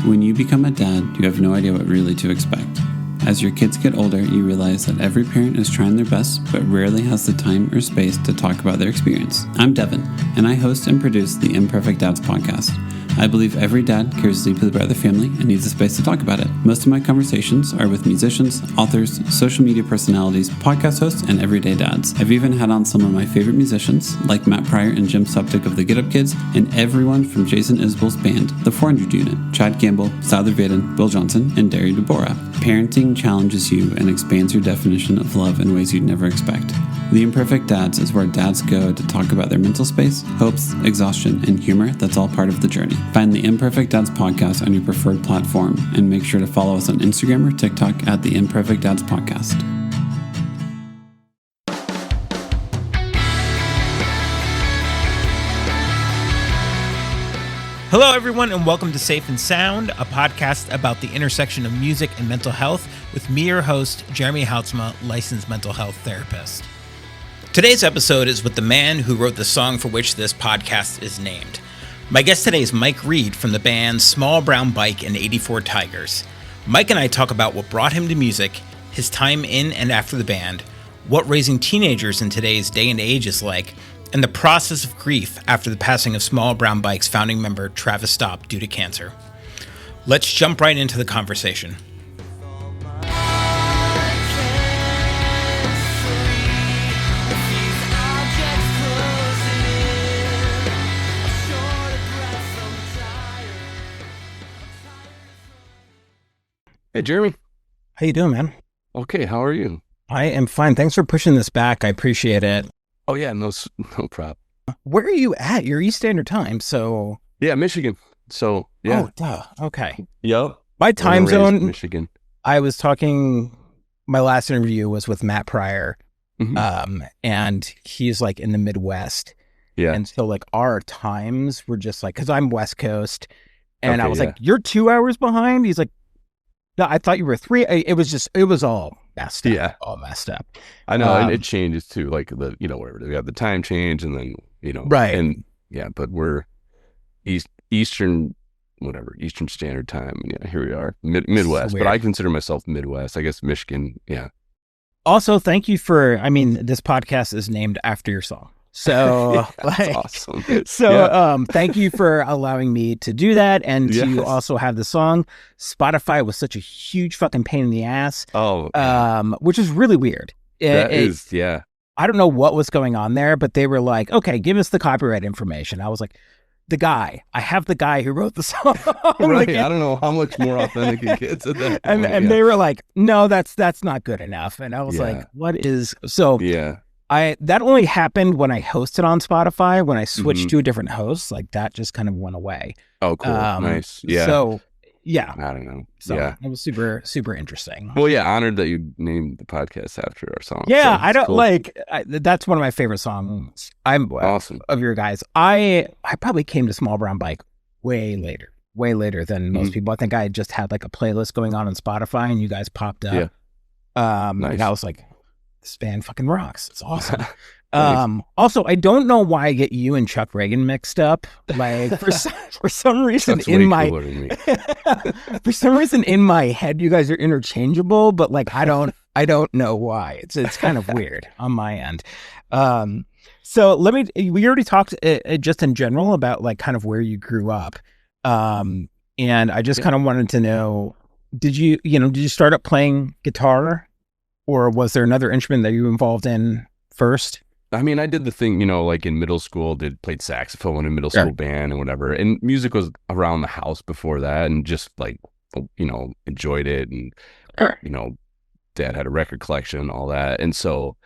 When you become a dad, you have no idea what really to expect. As your kids get older, you realize that every parent is trying their best, but rarely has the time or space to talk about their experience. I'm Devin, and I host and produce the Imperfect Dads podcast. I believe every dad cares deeply about their family and needs a space to talk about it. Most of my conversations are with musicians, authors, social media personalities, podcast hosts, and everyday dads. I've even had on some of my favorite musicians, like Matt Pryor and Jim Suptic of the Get Up Kids, and everyone from Jason Isbell's band, The 400 Unit, Chad Gamble, Souther Vaden, Bill Johnson, and Derry Deborah. Parenting challenges you and expands your definition of love in ways you'd never expect. The Imperfect Dads is where dads go to talk about their mental space, hopes, exhaustion, and humor that's all part of the journey. Find the Imperfect Dads podcast on your preferred platform, and make sure to follow us on Instagram or TikTok at the Imperfect Dads podcast. Hello, everyone, and welcome to Safe and Sound, a podcast about the intersection of music and mental health with me, your host, Jeremy Houtsma, licensed mental health therapist. Today's episode is with the man who wrote the song for which this podcast is named. My guest today is Mike Reed from the band Small Brown Bike and 84 Tigers. Mike and I talk about what brought him to music, his time in and after the band, what raising teenagers in today's day and age is like, and the process of grief after the passing of Small Brown Bike's founding member Travis Dopp due to cancer. Let's jump right into the conversation. Hey, Jeremy. How you doing, man? Okay, how are you? I am fine. Thanks for pushing this back. I appreciate it. Oh, yeah, no problem. Where are you at? You're East Standard Time, so... Yeah, Michigan. So, yeah. Oh, duh. Okay. Yep. My time zone... Michigan. I was talking... My last interview was with Matt Pryor, and he's like in the Midwest. Yeah. And so like our times were just like... Because I'm West Coast, and Okay, I was yeah. like, you're 2 hours behind? He's like, no, I thought you were 3. It was all messed up. Yeah. All messed up. I know, and it changes too, like the, whatever. We have the time change and then, Right. And yeah, but we're Eastern Standard Time. And yeah, here we are, Midwest, but I consider myself Midwest, I guess Michigan. Yeah. Also, thank you for, this podcast is named after your song. So that's awesome. So thank you for allowing me to do that and Yes. to also have the song. Spotify was such a huge fucking pain in the ass. Oh, which is really weird. Yeah. I don't know what was going on there, but they were like, okay, give us the copyright information. I was like, I have the guy who wrote the song. Right. I don't know how much more authentic it gets at that point. And they were like, no, that's not good enough. And I was like, what is so? Yeah. That only happened when I hosted on Spotify. When I switched to a different host, like that just kind of went away. Oh, cool. Nice. Yeah. So, yeah. I don't know. So yeah. it was super, super interesting. Well, yeah, honored that you named the podcast after our song. Yeah, so I don't cool. that's one of my favorite songs. I'm awesome of your guys. I probably came to Small Brown Bike way later than most people. I think I just had like a playlist going on Spotify, and you guys popped up. Yeah. Nice. And I was like, this band fucking rocks. It's awesome. Nice. Also, I don't know why I get you and Chuck Reagan mixed up. Like for some reason Chuck's way cooler than me. for some reason in my head, you guys are interchangeable, but like I don't know why. It's kind of weird on my end. So we already talked just in general about like kind of where you grew up. And I just kind of wanted to know, did you start up playing guitar, or was there another instrument that you were involved in first? I mean, I did the thing, like in middle school, played saxophone in middle school band and whatever. And music was around the house before that, and just like, enjoyed it. And, dad had a record collection and all that. And so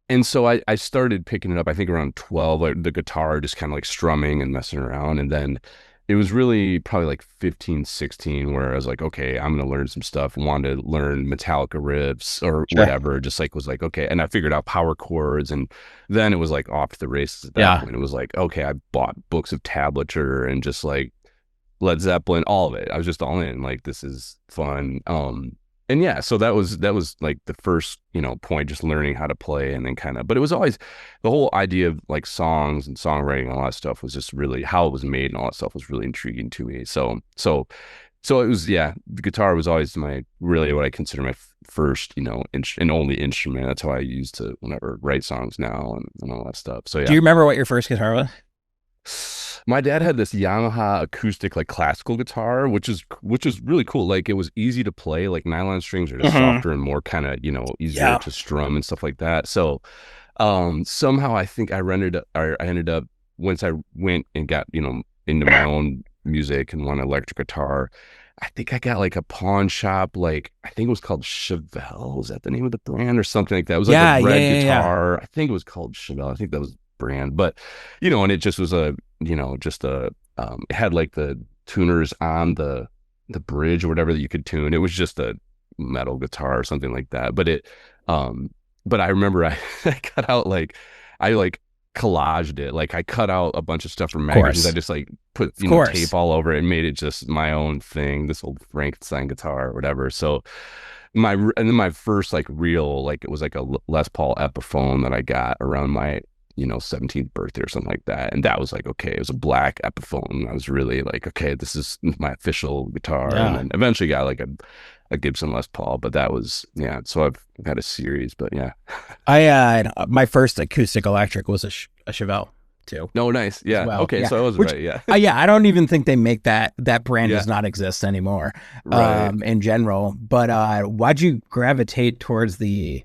I started picking it up, I think around 12, like the guitar, just kind of like strumming and messing around. And then it was really probably like 15, 16, where I was like, okay, I'm going to learn some stuff. Wanted to learn Metallica riffs or whatever. Just like was like, okay. And I figured out power chords. And then it was like off to the races at that point. It was like, okay, I bought books of tablature and just like Led Zeppelin, all of it. I was just all in. Like, this is fun. And yeah, so that was like the first, point, just learning how to play, and then kind of, but it was always the whole idea of like songs and songwriting and all that stuff was just really how it was made, and all that stuff was really intriguing to me. So So it was, yeah, the guitar was always really what I consider my first, and only instrument. That's how I used to whenever write songs now and all that stuff. So Do yeah. you remember what your first guitar was? My dad had this Yamaha acoustic like classical guitar, which is really cool. Like it was easy to play. Like nylon strings are just softer and more kind of easier to strum and stuff like that. So somehow I think I ended up once I went and got into my own music and one electric guitar. I think I got like a pawn shop, like I think it was called Chevelle. Was that the name of the brand or something like that? It was like a red guitar. I think it was called Chevelle. I think that was the brand, but and it just was it had like the tuners on the bridge or whatever that you could tune. It was just a metal guitar or something like that. But I remember I cut out I collaged it. Like I cut out a bunch of stuff from magazines. I just like put tape all over it and made it just my own thing, this old Frankenstein guitar or whatever. So and then my first like real, like it was like a Les Paul Epiphone that I got around my 17th birthday or something like that. And that was like, okay, it was a black Epiphone. I was really like, okay, this is my official guitar. And then eventually got like a Gibson Les Paul, but that was, yeah. So I've had a series, but yeah. My first acoustic electric was a Chevelle too. No, nice. Yeah. Well. Okay. Yeah. So I was right. Yeah. I don't even think they make that brand does not exist anymore, right. In general. But why'd you gravitate towards the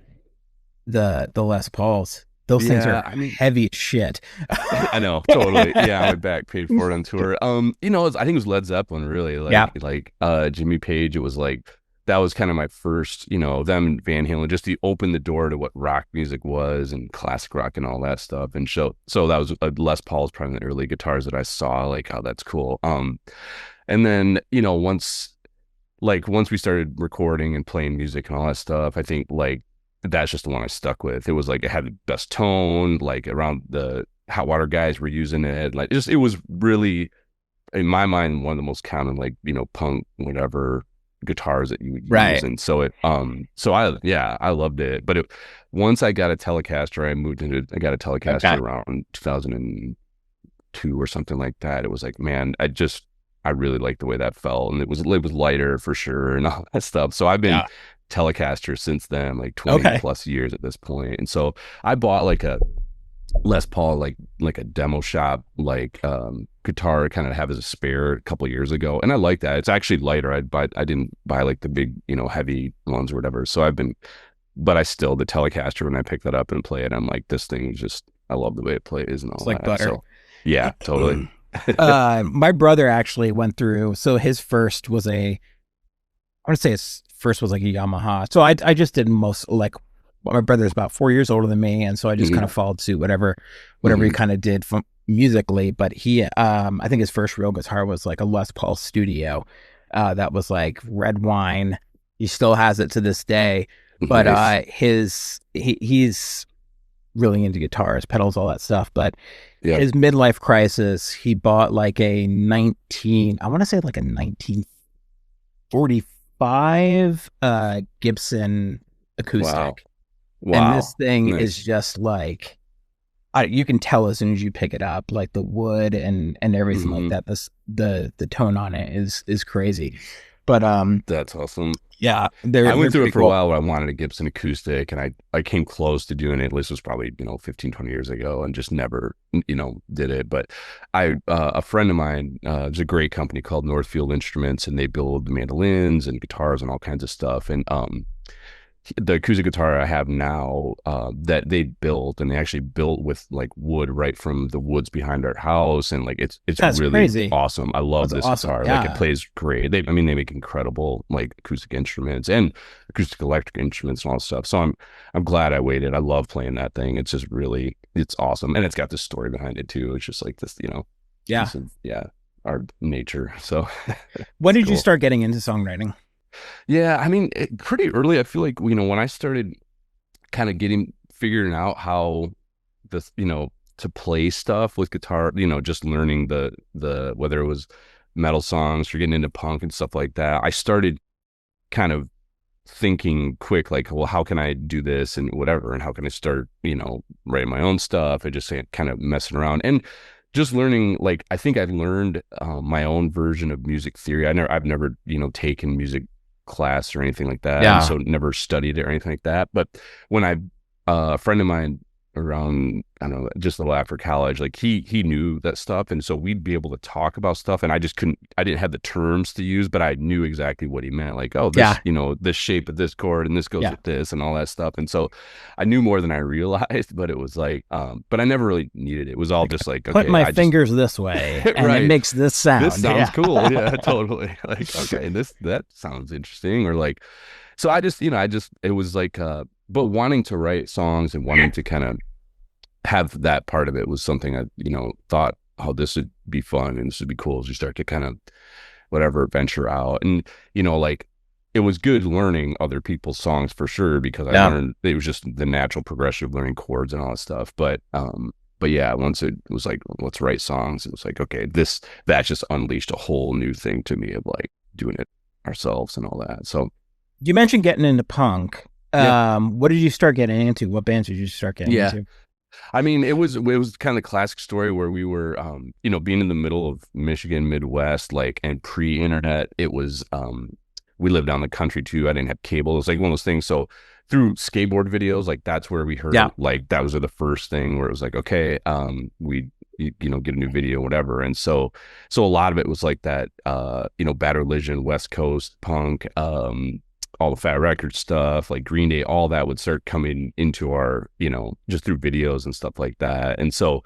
Les Pauls? Those things are heavy as shit. I know, totally. Yeah, my back paid for it on tour. I think it was Led Zeppelin, really. Like Jimmy Page. It was like that was kind of my first, them Van Halen, just to open the door to what rock music was and classic rock and all that stuff. And so that was Les Paul's probably the early guitars that I saw, like, oh, that's cool. And then once we started recording and playing music and all that stuff, I think like that's just the one I stuck with. It was like it had the best tone, like around the Hot Water guys were using it. Like it was really, in my mind, one of the most common, like, punk, whatever guitars that you would use. And so I loved it. But once I got a Telecaster, I got a Telecaster around 2002 or something like that. It was like, man, I really liked the way that felt. And it was lighter for sure and all that stuff. So I've been Telecaster since then, like 20 plus years at this point. And so I bought like a Les Paul, like a demo shop, like guitar kind of have as a spare a couple of years ago. And I like that. It's actually lighter. I didn't buy like the big, heavy ones or whatever. So but I still, the Telecaster, when I pick that up and play it, I'm like, this thing is just, I love the way it plays and all it's like that. Butter. So, yeah, totally. My brother actually went through, so his first was I want to say his first was like a Yamaha. So I just did most, like, my brother's about 4 years older than me, and so I just kind of followed suit, whatever he kind of did from musically. But he, I think his first real guitar was like a Les Paul Studio, that was like red wine. He still has it to this day, but he's really into guitars, pedals, all that stuff. But his midlife crisis, he bought like a 1945 Gibson acoustic. Wow. And this thing is just like, you can tell as soon as you pick it up, like the wood and everything like that. The tone on it is crazy. But that's awesome. Yeah, I went through it for a while where I wanted a Gibson acoustic, and I came close to doing it. This was probably 15, 20 years ago, and just never did it. But a friend of mine, there's a great company called Northfield Instruments, and they build mandolins and guitars and all kinds of stuff. And the acoustic guitar I have now, that they built, and they actually built with like wood right from the woods behind our house, and like it's really crazy. Awesome. I love this guitar. Yeah. Like it plays great. They make incredible like acoustic instruments and acoustic electric instruments and all that stuff. So I'm glad I waited. I love playing that thing. It's just really, it's awesome, and it's got this story behind it too. It's just like this, our nature. So when did you start getting into songwriting? Yeah, I mean, pretty early. I feel like, when I started kind of figuring out how this, to play stuff with guitar, just learning the whether it was metal songs or getting into punk and stuff like that, I started kind of thinking quick, like, well, how can I do this and whatever, and how can I start, writing my own stuff and just kind of messing around. And just learning, like, I think I've learned my own version of music theory. I've never, taken music class or anything like that. Yeah. And so never studied it or anything like that. But when a friend of mine around, I don't know, just a little after college, like he knew that stuff. And so we'd be able to talk about stuff, and I didn't have the terms to use, but I knew exactly what he meant. Like, oh, this, this shape of this chord and this goes with this and all that stuff. And so I knew more than I realized, but it was like, but I never really needed it. It was all just like, okay, put my fingers this way and right. It makes this sound. This sounds cool. Yeah, totally. Like, okay, that sounds interesting. Or like, so it was like, but wanting to write songs and wanting to kind of have that part of it was something I, thought, oh, this would be fun and this would be cool as you start to kind of whatever venture out. And, like, it was good learning other people's songs for sure, because I learned, it was just the natural progression of learning chords and all that stuff. But yeah, once it was like, let's write songs, it was like, okay, that just unleashed a whole new thing to me of like doing it ourselves and all that. So you mentioned getting into punk. What did you start getting into? What bands did you start getting into? I mean, it was kind of the classic story where we were, being in the middle of Michigan, Midwest, like, and pre-internet, it was, we lived down the country too. I didn't have cable. It was like one of those things. So through skateboard videos, like, that's where we heard, like, that was the first thing where it was like, okay, we, get a new video, whatever. And so a lot of it was like that, Bad Religion, West Coast punk, all the Fat Record stuff, like Green Day, all that would start coming into our, just through videos and stuff like that. And so,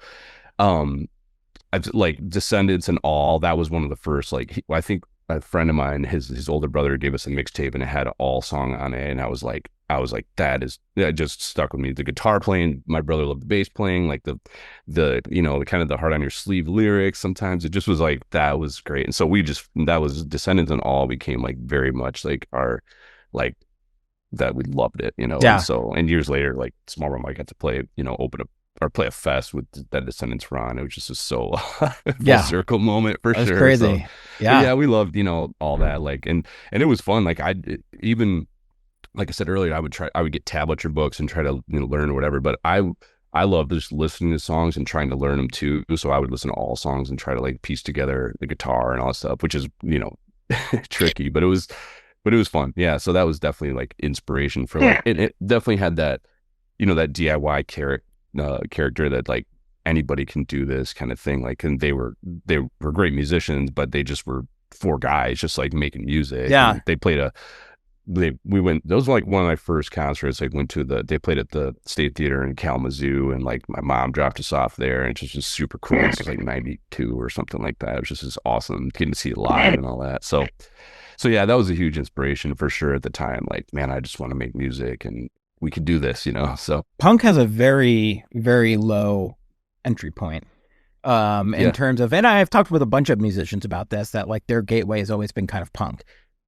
I've like Descendants and all, that was one of the first, like, I think a friend of mine, his older brother gave us a mixtape and it had an all song on it. And I was like, that just stuck with me. The guitar playing, my brother loved the bass playing, like the kind of the heart on your sleeve lyrics. Sometimes it just was like, that was great. And so that was Descendants and all became like very much like our, like, that we loved it, And so, and years later, like Small Room, I got to play, open up or play a fest with that Descendants run. It was just full circle moment for sure. Crazy. So, we loved, all that, like, and it was fun. Like, even, like I said earlier, I would get tablature books and try to, learn or whatever, but I love just listening to songs and trying to learn them too. So I would listen to all songs and try to like piece together the guitar and all that stuff, which is, tricky, but it was fun. Yeah. So that was definitely like inspiration for like, it definitely had that, that DIY character that like anybody can do this kind of thing. Like, and they were great musicians, but they just were four guys just like making music. Yeah. And they played that was like one of my first concerts. They played at the State Theater in Kalamazoo, and like my mom dropped us off there, and it's just super cool. It was like 92 or something like that. It was just awesome getting to see it live and all that. So yeah, that was a huge inspiration for sure at the time. Like, man, I just want to make music and we could do this, so. Punk has a very, very low entry point in terms of, and I've talked with a bunch of musicians about this, that like their gateway has always been kind of punk.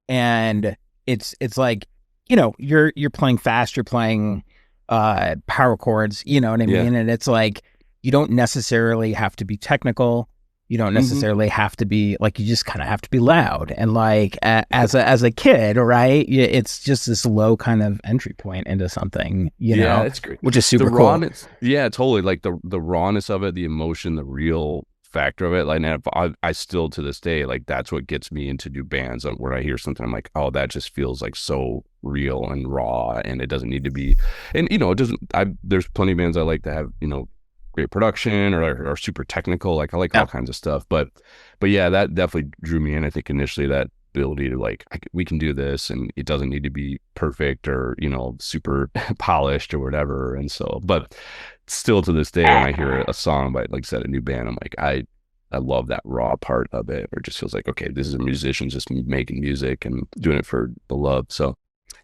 And it's like, you're playing fast, you're playing power chords, you know what I mean? And it's like, you don't necessarily have to be technical. You don't necessarily have to be like, you just kind of have to be loud. And like, as a kid, right? It's just this low kind of entry point into something, know, it's great. Which is super cool. Rawness, totally. Like the rawness of it, the emotion, the real factor of it. Like, I still to this day, like, that's what gets me into new bands, where I hear something, I'm like, oh, that just feels like so real and raw, and it doesn't need to be, and it doesn't, there's plenty of bands I like to have, great production or super technical. Like, I like all kinds of stuff, but yeah, that definitely drew me in. I think initially that ability to like, we can do this, and it doesn't need to be perfect or, super polished or whatever. And so, but still to this day, when I hear a song by, like I said, a new band, I'm like, I love that raw part of it, or it just feels like, okay, this is a musician just making music and doing it for the love. So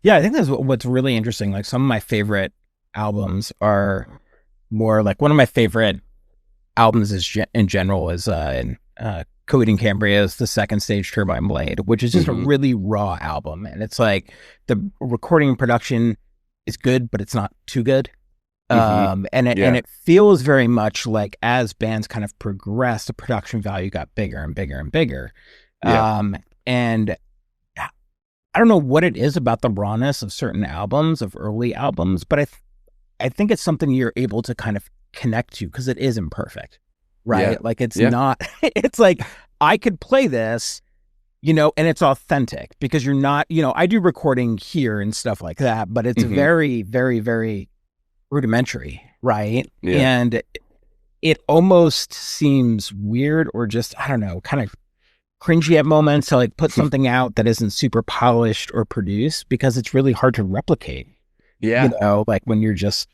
yeah, I think that's what's really interesting. Like, some of my favorite albums are more like, one of my favorite albums in general is Coheed and Cambria's The Second Stage Turbine Blade, which is just a really raw album. And it's like, the recording and production is good, but it's not too good. And it feels very much like, as bands kind of progressed, the production value got bigger and bigger and bigger. And I don't know what it is about the rawness of certain albums, of early albums, but I think it's something you're able to kind of connect to, because it is imperfect, right? Yeah. Like it's Yeah. not, it's like I could play this, and it's authentic because you're not, I do recording here and stuff like that, but it's very, very, very rudimentary, right? Yeah. And it almost seems weird or just, I don't know, kind of cringy at moments to like put something out that isn't super polished or produced because it's really hard to replicate. Yeah. Like when you're just,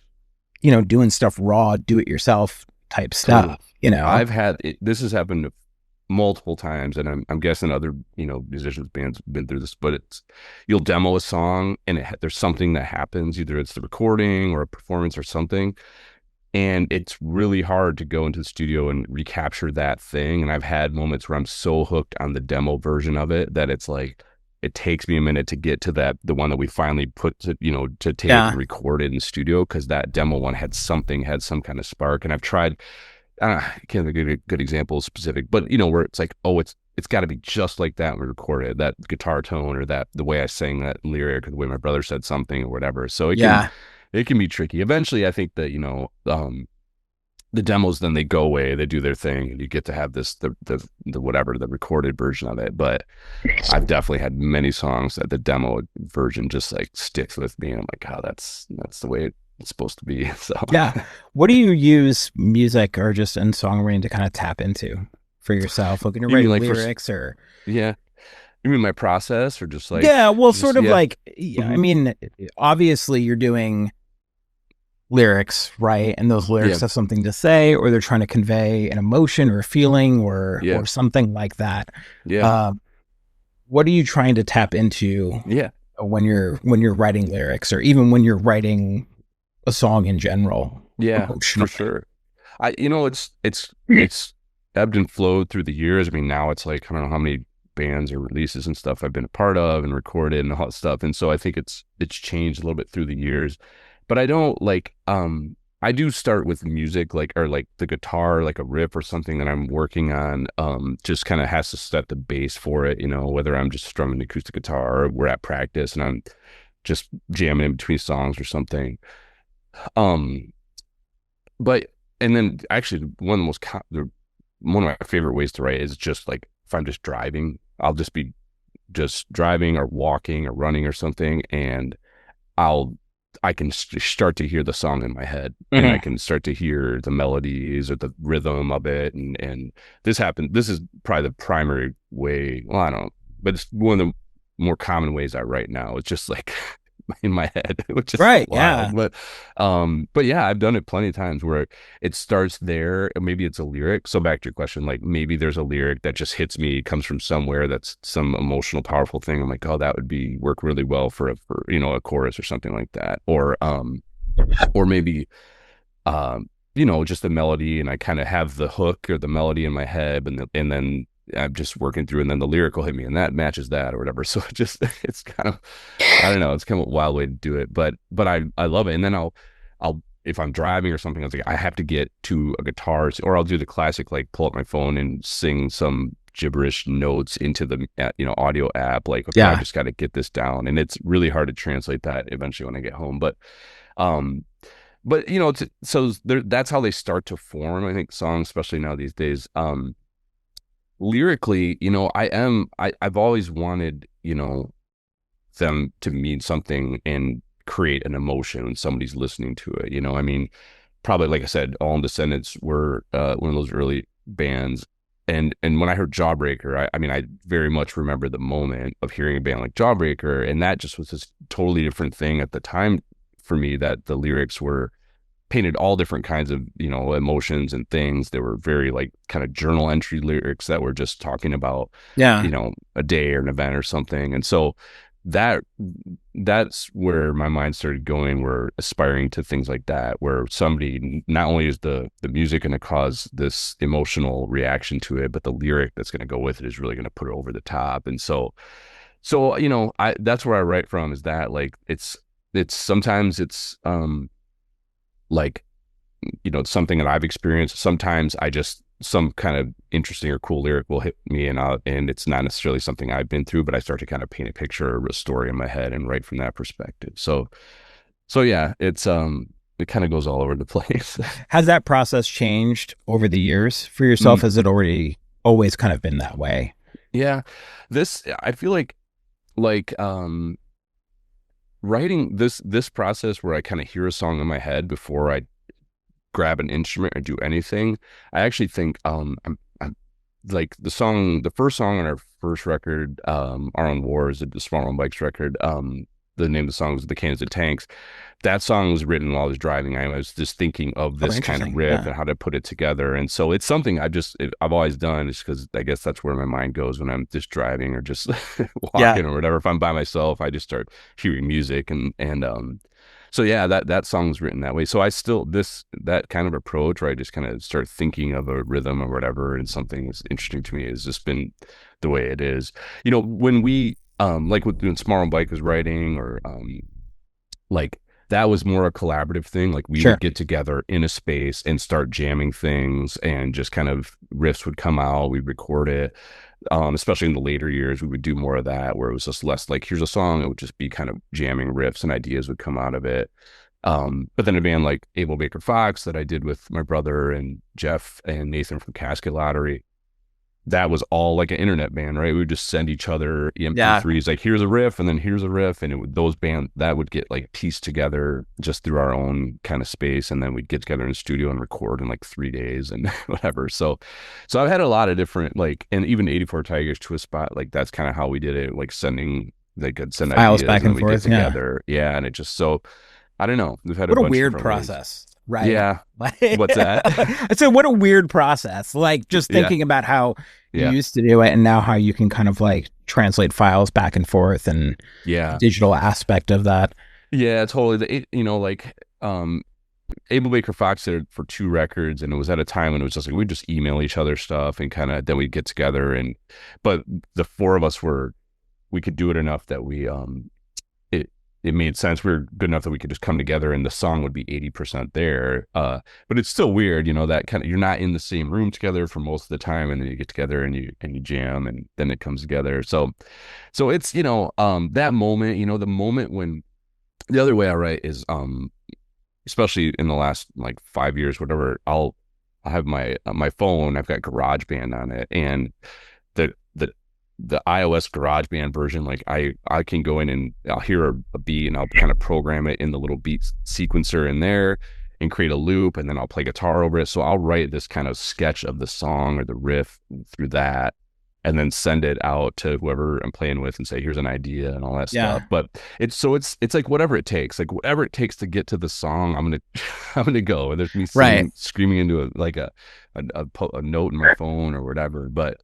doing stuff raw, do it yourself type stuff, I've had this has happened multiple times, and I'm guessing other musicians, bands have been through this, but you'll demo a song and there's something that happens, either it's the recording or a performance or something, and it's really hard to go into the studio and recapture that thing. And I've had moments where I'm so hooked on the demo version of it that it's like it takes me a minute to get to the one that we finally put to tape and record it in the studio, because that demo one had some kind of spark. And I've tried, I can't think of a good example specific, but where it's like, oh, it's got to be just like that when we recorded that guitar tone, or that the way I sang that lyric, or the way my brother said something, or whatever. So it can be tricky. Eventually, I think that the demos, then they go away, they do their thing, and you get to have the whatever, the recorded version of it. But I've definitely had many songs that the demo version just like sticks with me, and I'm like, oh, that's the way it's supposed to be. So what do you use music or just in songwriting to kind of tap into for yourself? Like when you're writing lyrics or you mean my process, or just like like I mean, obviously you're doing lyrics, right? And those lyrics have something to say, or they're trying to convey an emotion or a feeling or something like that. What are you trying to tap into when you're writing lyrics, or even when you're writing a song in general? For sure. It's ebbed and flowed through the years. I mean, now it's like, I don't know how many bands or releases and stuff I've been a part of and recorded and all that stuff. And so I think it's changed a little bit through the years. But I don't I do start with music, or the guitar, like a riff or something that I'm working on, just kind of has to set the base for it, whether I'm just strumming acoustic guitar or we're at practice and I'm just jamming in between songs or something. But, and then actually one of my favorite ways to write is just like, if I'm just driving, I'll just be just driving or walking or running or something, and I can start to hear the song in my head, and I can start to hear the melodies or the rhythm of it. And this is probably the primary way. Well, I don't know, but it's one of the more common ways I write now. It's just like in my head, which is wild. But yeah, I've done it plenty of times where it starts there, and maybe it's a lyric. So back to your question, like maybe there's a lyric that just hits me, comes from somewhere, that's some emotional, powerful thing. I'm like, oh, that would work really well for a chorus or something like that, or maybe just the melody, and I kind of have the hook or the melody in my head, and then I'm just working through, and then the lyric will hit me, and that matches that or whatever. So it's kind of, I don't know, it's kind of a wild way to do it, but I love it. And then I'll if I'm driving or something, I was like, I have to get to a guitar, or I'll do the classic, like pull up my phone and sing some gibberish notes into the audio app. Like, okay, I just got to get this down, and it's really hard to translate that eventually when I get home. But so that's how they start to form, I think, songs, especially now these days. Lyrically, I've always wanted, them to mean something and create an emotion when somebody's listening to it. I mean, probably, like I said, All in Descendants were one of those early bands. And when I heard Jawbreaker, I very much remember the moment of hearing a band like Jawbreaker, and that just was this totally different thing at the time for me, that the lyrics were painted all different kinds of emotions and things. They were very like kind of journal entry lyrics that were just talking about a day or an event or something. And so that's where my mind started going. We're aspiring to things like that, where somebody, not only is the music going to cause this emotional reaction to it, but the lyric that's going to go with it is really going to put it over the top. And so that's where I write from, is that like it's sometimes it's like, it's something that I've experienced. Sometimes some kind of interesting or cool lyric will hit me, and it's not necessarily something I've been through, but I start to kind of paint a picture or a story in my head and write from that perspective. So yeah, it's it kind of goes all over the place. Has that process changed over the years for yourself? Has it always kind of been that way? Yeah, I feel like writing this process where I kind of hear a song in my head before I grab an instrument or do anything. I actually think I'm like the first song on our first record, Our Own Wars, the Small Round Bikes record. The name of the song was The Cans and Tanks. That song was written while I was driving. I was just thinking of this kind of riff and how to put it together. And so it's something I've always done, is because I guess that's where my mind goes when I'm just driving or just walking or whatever. If I'm by myself, I just start hearing music and so yeah, that song was written that way. So I still that kind of approach where I just kind of start thinking of a rhythm or whatever, and something that's interesting to me has just been the way it is. You know, when we like when Small Round Bike was writing, or like that was more a collaborative thing. Like we would get together in a space and start jamming things, and just kind of riffs would come out, we'd record it. Especially in the later years, we would do more of that, where it was just less like, here's a song. It would just be kind of jamming riffs, and ideas would come out of it. But then a band like Abel Baker Fox that I did with my brother and Jeff and Nathan from Casket Lottery, that was all like an internet band, right? We would just send each other MP3s, like here's a riff, and then here's a riff, and that would get like pieced together just through our own kind of space, and then we'd get together in the studio and record in like 3 days and whatever. So I've had a lot of different, like, and even 84 Tigers to a Spot, like that's kind of how we did it, like they could send files ideas back and forth together, and it just, so I don't know, we've had what a a bunch weird of process. Right. Yeah. What's that? So what a weird process. Like just thinking about how you used to do it, and now how you can kind of like translate files back and forth, and the digital aspect of that. Yeah, totally. Abel Baker Fox did it for 2 records, and it was at a time when it was just like we'd just email each other stuff, and kind of then we'd get together, but the 4 of us we could do it enough that it made sense. We were good enough that we could just come together, and the song would be 80% there. But it's still weird, you know, that kind of, you're not in the same room together for most of the time, and then you get together and you jam, and then it comes together. So it's, you know, that moment, you know, the moment when, the other way I write is, especially in the last like 5 years, whatever, I'll have my phone, I've got GarageBand on it, and the iOS GarageBand version, like I can go in and I'll hear a beat, and I'll kind of program it in the little beat sequencer in there and create a loop, and then I'll play guitar over it. So I'll write this kind of sketch of the song or the riff through that, and then send it out to whoever I'm playing with and say, here's an idea and all that stuff. But it's like whatever it takes to get to the song, I'm gonna go. And there's me screaming into a note in my phone or whatever. But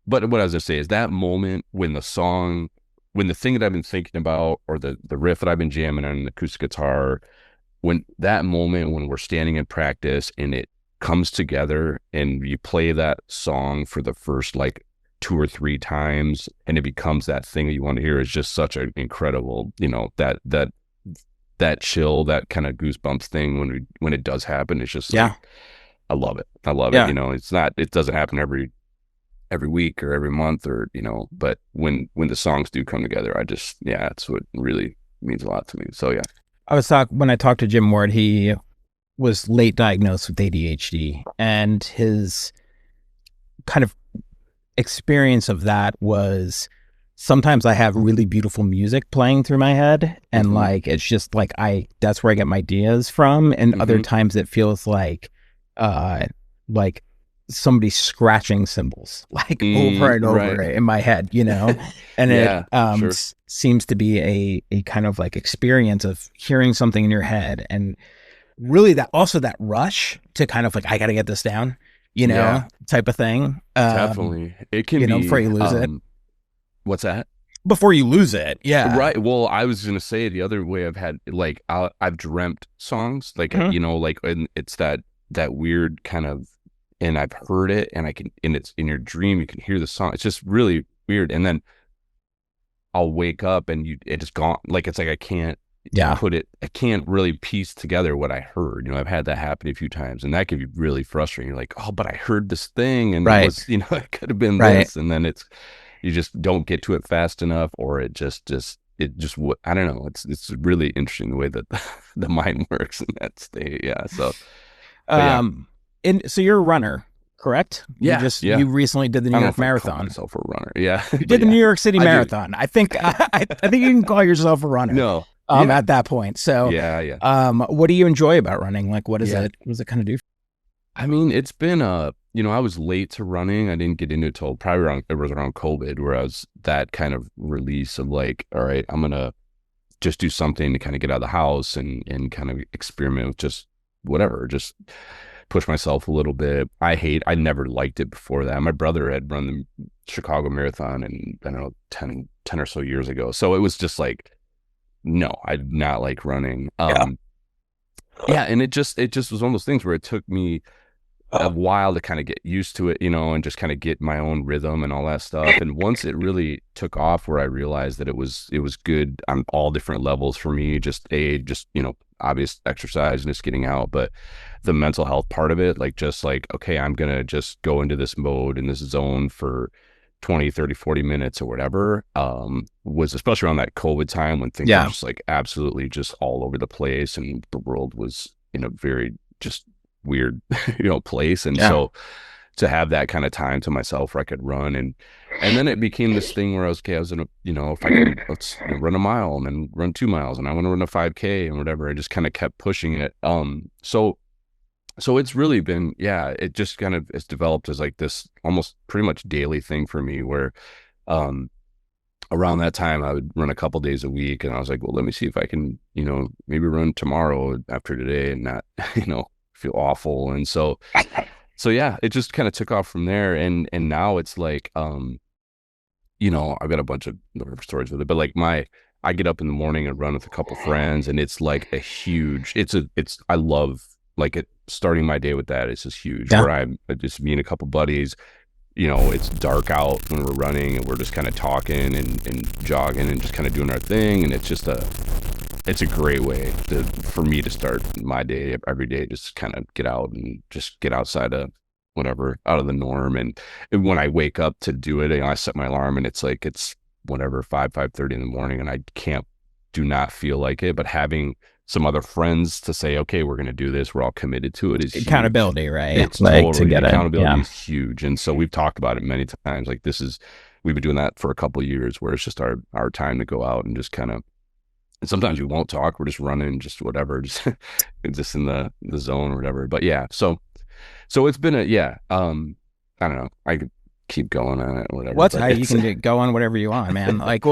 what I was gonna say is that moment when the thing that I've been thinking about, or the riff that I've been jamming on the acoustic guitar, when that moment when we're standing in practice and it comes together, and you play that song for the first like 2 or 3 times, and it becomes that thing that you want to hear, is just such an incredible, you know, that chill, that kind of goosebumps thing when it does happen. It's just like, I love it. You know, it doesn't happen every week or every month, or, you know, but when the songs do come together, it's what really means a lot to me. So when I talked to Jim Ward, he was late diagnosed with ADHD, and his kind of experience of that was, sometimes I have really beautiful music playing through my head, and like it's just like that's where I get my ideas from, and other times it feels like somebody scratching cymbals like over and over in my head, you know. And it seems to be a kind of like experience of hearing something in your head, and really that rush to kind of like, I gotta get this down, you know, type of thing. Definitely. It can be, before you lose it. What's that? Before you lose it. Yeah. Right. Well, I was going to say the other way I've had, like, I've dreamt songs, like, you know, like, and it's that weird kind of, and I've heard it, and it's in your dream, you can hear the song. It's just really weird. And then I'll wake up and it just gone. Like, it's like, I can't really piece together what I heard. You know, I've had that happen a few times, and that can be really frustrating. You're like, oh, but I heard this thing, and it was, you know, it could have been this. And then you just don't get to it fast enough, or it just it just, I don't know. It's really interesting the way that the mind works in that state. Yeah. So, yeah. And so you're a runner, correct? Yeah. You recently did the New York Marathon. I call myself a runner. Yeah. You did the New York City Marathon. I think I think you can call yourself a runner. No. At that point. So yeah. What do you enjoy about running? Like, what is it? What does it kind of do? I mean, it's been I was late to running. I didn't get into it till probably it was around COVID, where I was that kind of release of like, all right, I'm gonna just do something to kind of get out of the house and kind of experiment with just whatever, just push myself a little bit. I never liked it before that. My brother had run the Chicago Marathon and I don't know, 10 or so years ago. So it was just like, no, I did not like running. And it just was one of those things where it took me a while to kind of get used to it, and just kind of get my own rhythm and all that stuff. And once it really took off, where I realized that it was good on all different levels for me, just obvious exercise and just getting out, but the mental health part of it, like, just like, okay, I'm going to just go into this mode in this zone for 20, 30, 40 minutes or whatever, was especially around that COVID time when things were just like absolutely just all over the place and the world was in a very just weird, place. And so to have that kind of time to myself where I could run and then it became this thing where I was in a, if I can, let's run a mile and then run 2 miles and I want to run a 5K and whatever. I just kind of kept pushing it. So it's really been, it just kind of it's developed as like this almost pretty much daily thing for me where around that time I would run a couple days a week and I was like, well, let me see if I can, maybe run tomorrow after today and not, feel awful. And so it just kind of took off from there. And now it's like, I've got a bunch of stories with it, but like I get up in the morning and run with a couple friends and it's like a huge, I love like it starting my day with that. It's just huge where I'm just me and a couple buddies, it's dark out when we're running and we're just kind of talking and jogging and just kind of doing our thing. And it's just it's a great way for me to start my day every day, just kind of get out and just get outside of whatever, out of the norm. And when I wake up to do it, I set my alarm and it's like, it's whatever, 5:30 in the morning and I do not feel like it, but having some other friends to say, okay, we're going to do this, we're all committed to it, is accountability, huge. Right? It's like totally, to get accountability is huge. And so we've talked about it many times. Like we've been doing that for a couple of years where it's just our time to go out and just kind of, and sometimes we won't talk. We're just running, just whatever, just in the zone or whatever. But so it's been I don't know. I could keep going on it or whatever. You can go on whatever you want, man. Like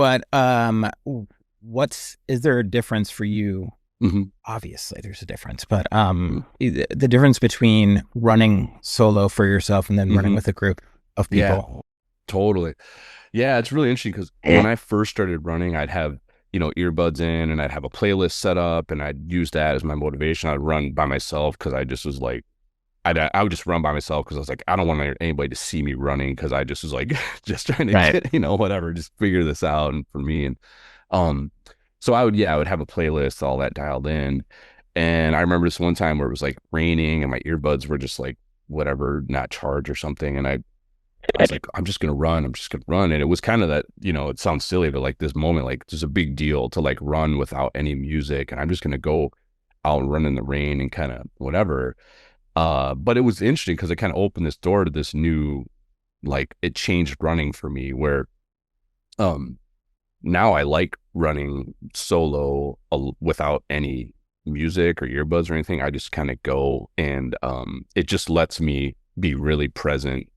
is there a difference for you? Mm-hmm. Obviously there's a difference, but the difference between running solo for yourself and then running with a group of people. Yeah, totally. Yeah, it's really interesting because when I first started running, I'd have, earbuds in and I'd have a playlist set up and I'd use that as my motivation. I'd run by myself because I just was like, I would just run by myself because I was like, I don't want anybody to see me running because I just was like, just trying to get, whatever, just figure this out. And for me, and so I would have a playlist, all that dialed in. And I remember this one time where it was like raining and my earbuds were just like, whatever, not charged or something. And I was like, I'm just going to run. And it was kind of that, it sounds silly, but like this moment, like there's a big deal to like run without any music. And I'm just going to go out and run in the rain and kind of whatever. But it was interesting because it kind of opened this door to this new, like it changed running for me where, now I like running solo without any music or earbuds or anything. I just kind of go and it just lets me be really present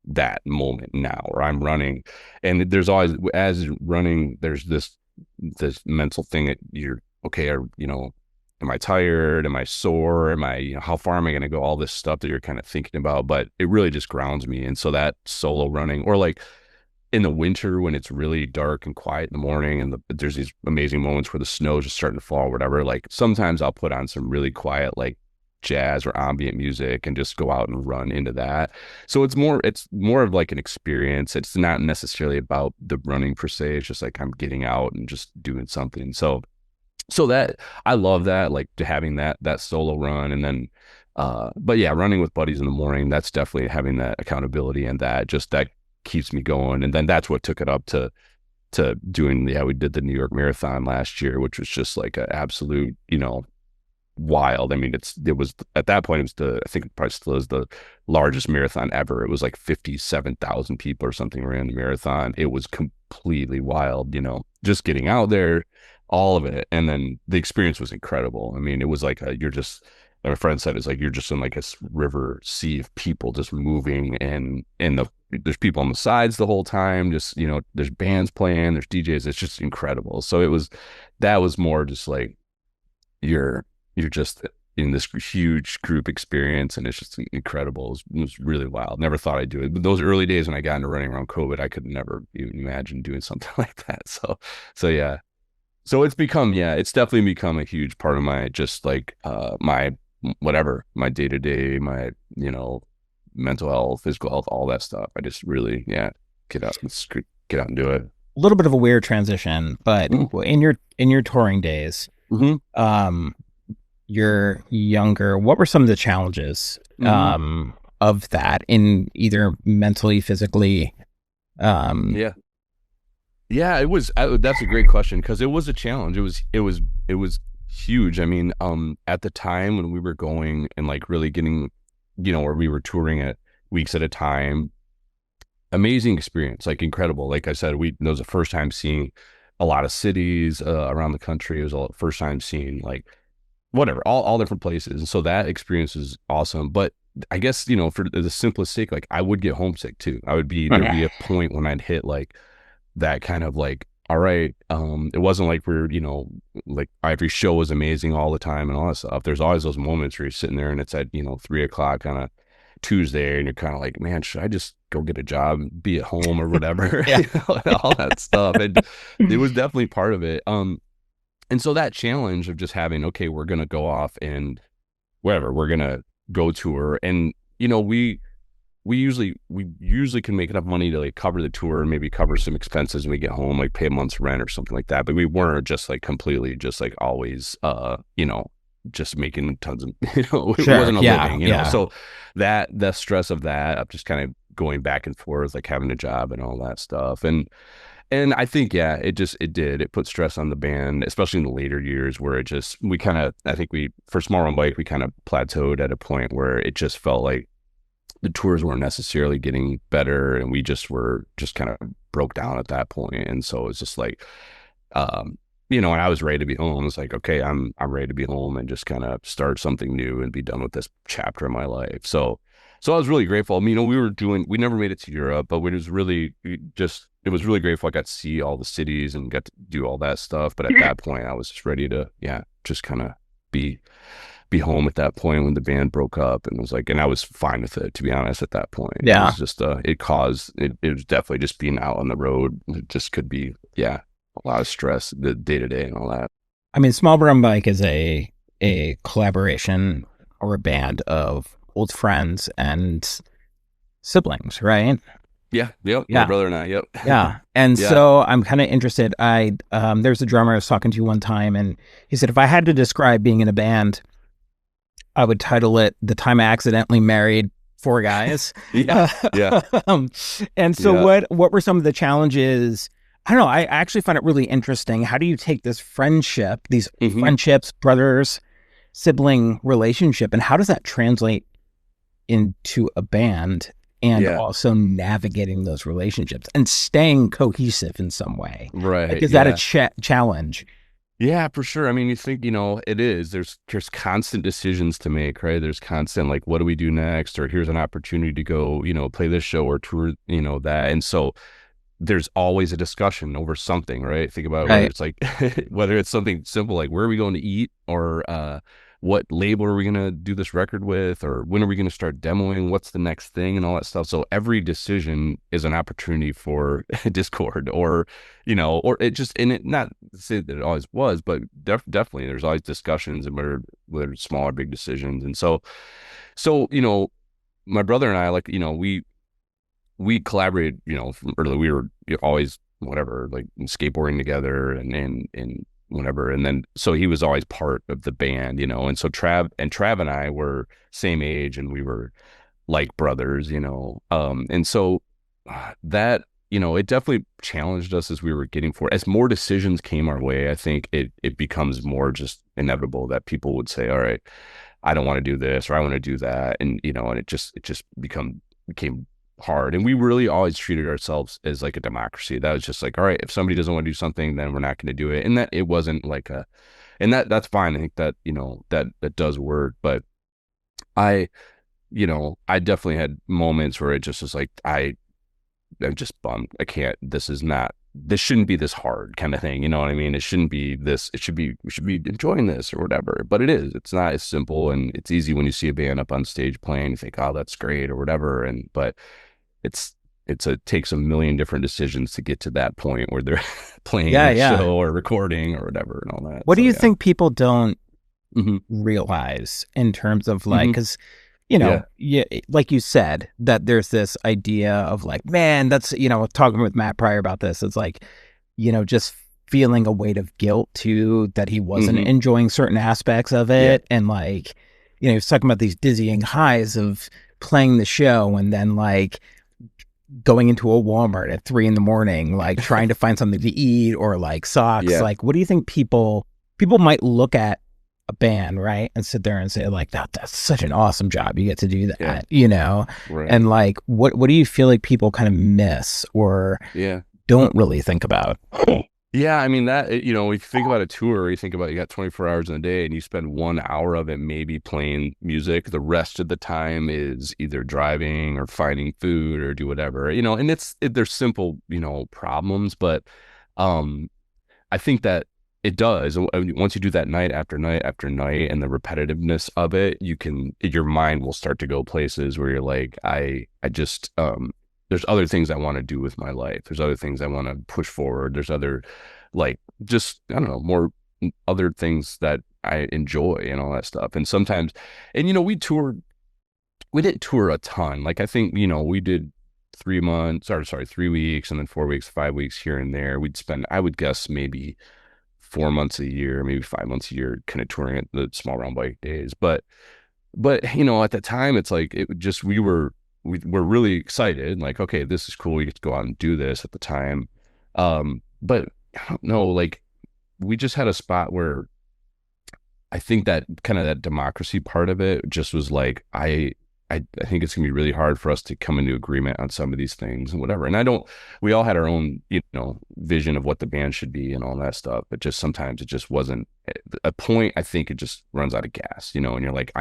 that moment now where I'm running. And there's always, as running, there's this mental thing that you're okay, am I tired? Am I sore? Am I, how far am I going to go? All this stuff that you're kind of thinking about, but it really just grounds me. And so that solo running, or like in the winter when it's really dark and quiet in the morning and there's these amazing moments where the snow is just starting to fall or whatever, like sometimes I'll put on some really quiet like jazz or ambient music and just go out and run into that. So it's more of like an experience. It's not necessarily about the running per se. It's just like I'm getting out and just doing something. So that I love that, like having that solo run. And then but yeah, running with buddies in the morning, that's definitely having that accountability and that keeps me going. And then that's what took it up to to doing, we did the New York Marathon last year, which was just like an absolute, wild. I mean, it was at that point, it was I think it probably still is the largest marathon ever. It was like 57,000 people or something ran the marathon. It was completely wild, just getting out there, all of it. And then the experience was incredible. I mean, it was like my friend said, it's like you're just in like a river sea of people just moving, and there's people on the sides the whole time, just, there's bands playing, there's DJs. It's just incredible. So that was more just like you're just in this huge group experience, and it's just incredible. It was really wild. Never thought I'd do it. But those early days when I got into running around COVID, I could never even imagine doing something like that. So yeah. So it's definitely become a huge part of my, just like, my day to day, my, mental health, physical health, all that stuff. I just really, get out and do it. A little bit of a weird transition, but in your touring days, you're younger. What were some of the challenges of that, in either mentally, physically? Yeah, it was. That's a great question, because it was a challenge. It was huge. I mean, at the time when we were going and like really getting, where we were touring at weeks at a time, amazing experience, like incredible. Like I said, it was the first time seeing a lot of cities around the country. It was the first time seeing like whatever, all different places. And so that experience is awesome. But I guess, for the simplest sake, like I would get homesick too. There'd be a point when I'd hit like that kind of like, all right, it wasn't like we're, like every show was amazing all the time and all that stuff. There's always those moments where you're sitting there and it's at, 3:00 on a Tuesday, and you're kind of like, man, should I just go get a job, be at home or whatever? All that stuff. And it was definitely part of it. And so that challenge of just having, okay, we're going to go off and wherever, we're going to go tour. And, we usually can make enough money to like cover the tour and maybe cover some expenses when we get home, like pay a month's rent or something like that. But we weren't just like completely just like always, just making tons of, it wasn't a living, you know? So the stress of that, of just kind of going back and forth, like having a job and all that stuff. And I think, it put stress on the band, especially in the later years, where for Small Run Bike, we kind of plateaued at a point where it just felt like the tours weren't necessarily getting better, and we just kind of broke down at that point. And so it's just like, and I was ready to be home. It's like, okay, I'm ready to be home and just kind of start something new and be done with this chapter of my life. So I was really grateful. I mean, we never made it to Europe, but it was really grateful. I got to see all the cities and got to do all that stuff. But at that point, I was just ready to, just kind of be home at that point when the band broke up, and I was fine with it, to be honest, at that point. It was just, it was definitely just being out on the road. It just could be, a lot of stress, the day to day and all that. I mean, Small Run Bike is a collaboration or a band of old friends and siblings, right? Yeah. Yep. My brother and I. Yep. Yeah. And so I'm kind of interested. There's a drummer I was talking to one time, and he said, if I had to describe being in a band, I would title it "The Time I Accidentally Married 4 Guys." And so what were some of the challenges? I don't know. I actually find it really interesting. How do you take this friendship, these friendships, brothers, sibling relationship, and how does that translate into a band, and also navigating those relationships and staying cohesive in some way? Right. Like, is that a challenge? Yeah, for sure. I mean, you think, it is. There's constant decisions to make, right? There's constant, like, what do we do next? Or here's an opportunity to go, play this show or tour, that. And so there's always a discussion over something, right? Think about whether it's like, whether it's something simple, like where are we going to eat, or what label are we going to do this record with, or when are we going to start demoing, what's the next thing, and all that stuff. So every decision is an opportunity for discord, or or it just, and it, not to say that it always was, but definitely there's always discussions, and whether it's small or big decisions. And so my brother and I, like, we collaborated, from early. We were always whatever, like skateboarding together and whatever. And then, so he was always part of the band, and so Trav and I were same age, and we were like brothers, and so that it definitely challenged us as we were getting for it. As more decisions came our way, I think it becomes more just inevitable that people would say, all right, I don't want to do this or I want to do that. And, and it just became hard. And we really always treated ourselves as like a democracy. That was just like, all right, if somebody doesn't want to do something, then we're not going to do it. And that it wasn't like that's fine. I think that, that does work. But I definitely had moments where it just was like, I'm just bummed. I can't, this shouldn't be this hard kind of thing. You know what I mean? It shouldn't be this, we should be enjoying this or whatever, but it is. It's not as simple, and it's easy when you see a band up on stage playing, you think, oh, that's great or whatever. But it takes a million different decisions to get to that point where they're playing a show or recording or whatever and all that. What do you think people don't realize in terms of like, because like you said, that there's this idea of like, man, that's, talking with Matt Pryor about this, it's like, just feeling a weight of guilt too, that he wasn't enjoying certain aspects of it. Yeah. And like, he was talking about these dizzying highs of playing the show and then like going into a Walmart at 3 a.m, like trying to find something to eat or like socks. Yeah. Like, what do you think people might look at a band, right, and sit there and say like, that's such an awesome job, you get to do that, right. And like, what do you feel like people kind of miss or don't really think about? Yeah, I mean that, if you think about a tour, you think about, you got 24 hours in a day and you spend 1 hour of it maybe playing music. The rest of the time is either driving or finding food or do whatever, and there's simple, problems, but I think that it does. Once you do that night after night after night and the repetitiveness of it, your mind will start to go places where you're like, I just, there's other things I want to do with my life. There's other things I want to push forward. There's other, like, just, I don't know, more other things that I enjoy and all that stuff. And sometimes, and, we didn't tour a ton. Like, I think, we did 3 weeks and then 4 weeks, 5 weeks here and there. We'd spend, I would guess, maybe 4 months a year, maybe 5 months a year, kind of touring at the small round bike days. But at the time, it's like, it just, we were really excited. Like, okay, this is cool. We get to go out and do this at the time. But I don't know, like, we just had a spot where I think that kind of that democracy part of it just was like, I think it's gonna be really hard for us to come into agreement on some of these things and whatever. And we all had our own, vision of what the band should be and all that stuff. But just sometimes it just wasn't a point. I think it just runs out of gas, and you're like,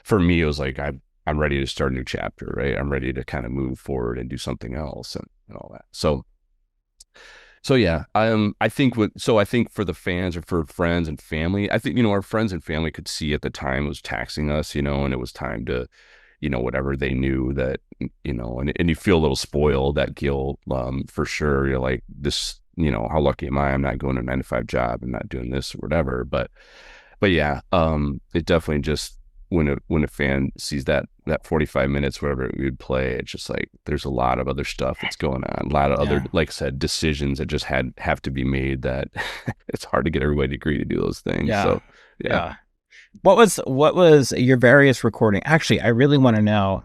for me, it was like, I'm ready to start a new chapter, right? I'm ready to kind of move forward and do something else and all that. So yeah, I think for the fans or for friends and family, I think, our friends and family could see at the time it was taxing us, and it was time to, whatever. They knew that, and you feel a little spoiled, that guilt, for sure. You're like, this, how lucky am I? I'm not going to a 9-to-5 job. I'm not doing this or whatever. But yeah, it definitely just, when a fan sees that 45 minutes, whatever we would play, it's just like, there's a lot of other stuff that's going on, a lot of other, like I said, decisions that just have to be made, that it's hard to get everybody to agree to do those things. Yeah. So yeah. What was your various recording? Actually, I really want to know,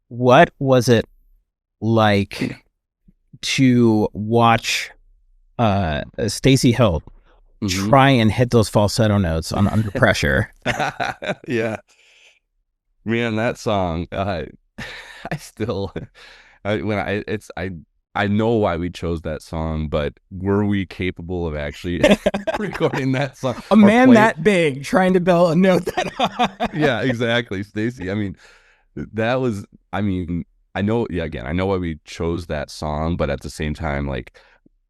what was it like to watch Stacy Hill try and hit those falsetto notes on Under Pressure? Yeah, man, that song, I know why we chose that song, but were we capable of actually recording that song? A man that big trying to bell a note that high. Yeah, exactly, Stacy. I mean, I know why we chose that song, but at the same time, like,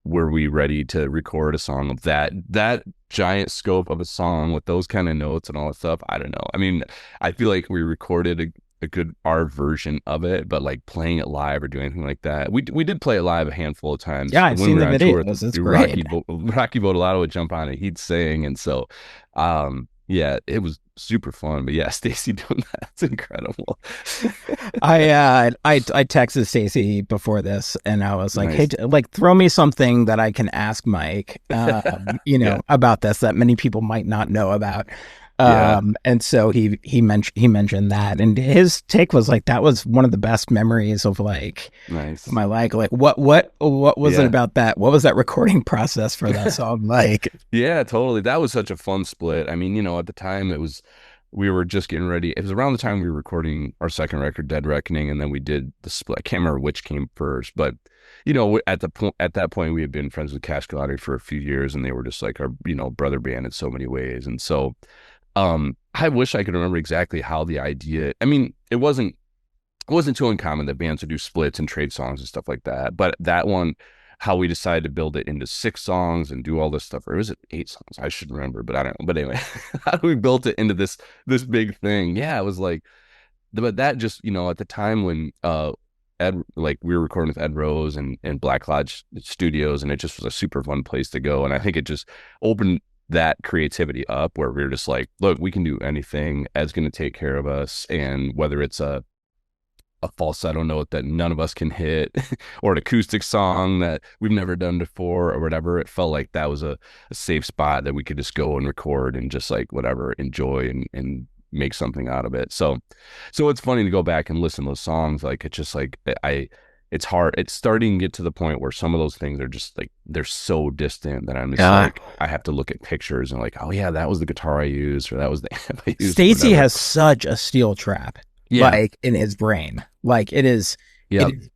were we ready to record a song of that giant scope of a song with those kind of notes and all that stuff? I don't know. I mean, I feel like we recorded a good our version of it, but like playing it live or doing anything like that, we did play it live a handful of times. Yeah, I've seen the video. It's great. Rocky Vodolato would jump on it, he'd sing, and so yeah, it was super fun. But yeah, Stacy doing that's incredible. I texted Stacy before this, and I was like, nice. Hey, like, throw me something that I can ask Mike, about this that many people might not know about. Yeah. And so he mentioned that, and his take was like, that was one of the best memories of like Nice. my life. Like what was it about that? What was that recording process for that song like? Yeah, totally. That was such a fun split. I mean, at the time we were just getting ready. It was around the time we were recording our second record, Dead Reckoning, and then we did the split. I can't remember which came first, but at that point we had been friends with Cash Galati for a few years, and they were just like our, brother band in so many ways. And so I wish I could remember exactly how the idea, I mean, it wasn't too uncommon that bands would do splits and trade songs and stuff like that. But that one, how we decided to build it into 6 songs and do all this stuff, or was it 8 songs? I should remember, but I don't know. But anyway, how do we built it into this big thing? Yeah, it was like, but that just, at the time when Ed, like we were recording with Ed Rose and Black Lodge Studios, and it just was a super fun place to go. And I think it just opened that creativity up where we were just like, look, we can do anything. Ed's going to take care of us. And whether it's a falsetto note that none of us can hit or an acoustic song that we've never done before or whatever, it felt like that was a safe spot that we could just go and record and just like whatever, enjoy and make something out of it. So it's funny to go back and listen to those songs. Like it's just like it's hard. It's starting to get to the point where some of those things are just like, they're so distant that I'm just like, I have to look at pictures and like, oh yeah, that was the guitar I used, or that was the amp I used. Stacey has such a steel trap, like in his brain. Like it is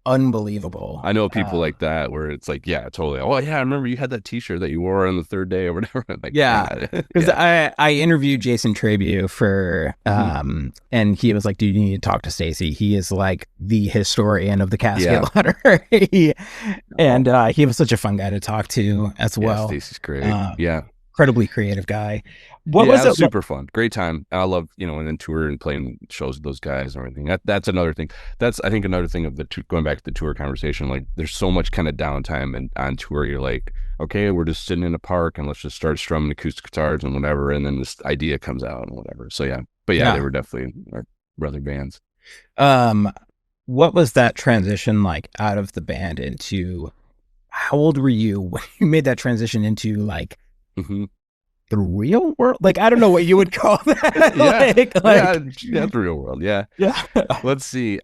unbelievable. I know people like that where it's like, yeah, totally. Oh yeah, I remember you had that T-shirt that you wore on the 3rd day or whatever. Like, because I interviewed Jason Trabue for and he was like, "Dude, you need to talk to Stacey. He is like the historian of the casket lottery." And he was such a fun guy to talk to as well. Stacey's great. Incredibly creative guy. What was it? Super fun. Great time. I love, and then tour and playing shows with those guys and everything. That's another thing. That's, I think, another thing of going back to the tour conversation. Like there's so much kind of downtime and on tour, you're like, okay, we're just sitting in a park and let's just start strumming acoustic guitars and whatever. And then this idea comes out and whatever. So they were definitely our brother bands. What was that transition like out of the band into, how old were you when you made that transition into like, the real world? Like, I don't know what you would call that. The real world. Yeah. Let's see.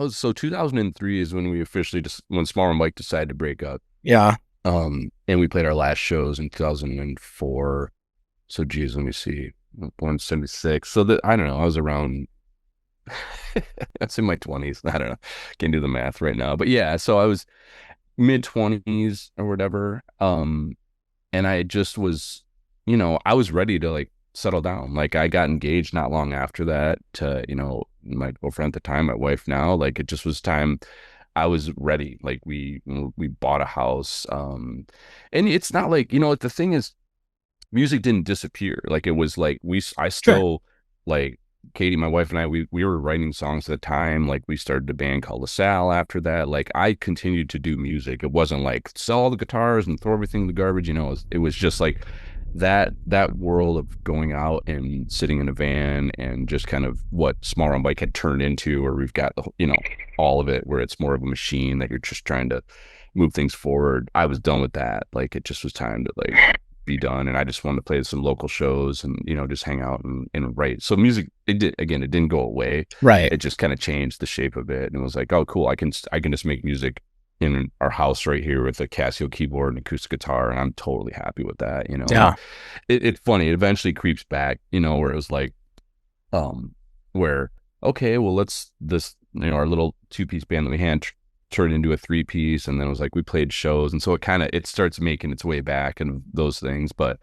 So 2003 is when we officially when Small and Mike decided to break up. Yeah. And we played our last shows in 2004. So geez, let me see. 176. So I don't know. I was around, that's in my 20s. I don't know. Can't do the math right now. But yeah, so I was mid-20s or whatever. And I just was, I was ready to like settle down. Like I got engaged not long after that to, my girlfriend at the time, my wife now. Like it just was time. I was ready. Like we bought a house. And it's not like, the thing is, music didn't disappear. Like it was like I still like Katie, my wife, and I, we were writing songs at the time. Like we started a band called LaSalle after that. Like I continued to do music. It wasn't like sell all the guitars and throw everything in the garbage. It was just like that world of going out and sitting in a van and just kind of what Small and Bike had turned into, where we've got all of it, where it's more of a machine that you're just trying to move things forward. I was done with that. Like it just was time to like be done, and I just wanted to play some local shows and just hang out and write. So music, it didn't go away. Right. It just kind of changed the shape of it, and it was like, oh cool, I can just make music in our house right here with a Casio keyboard and acoustic guitar, and I'm totally happy with that. It's funny, it eventually creeps back, where it was like where okay, well let's our little 2-piece band that we had turned into a 3-piece, and then it was like we played shows, and so it starts making its way back and those things. But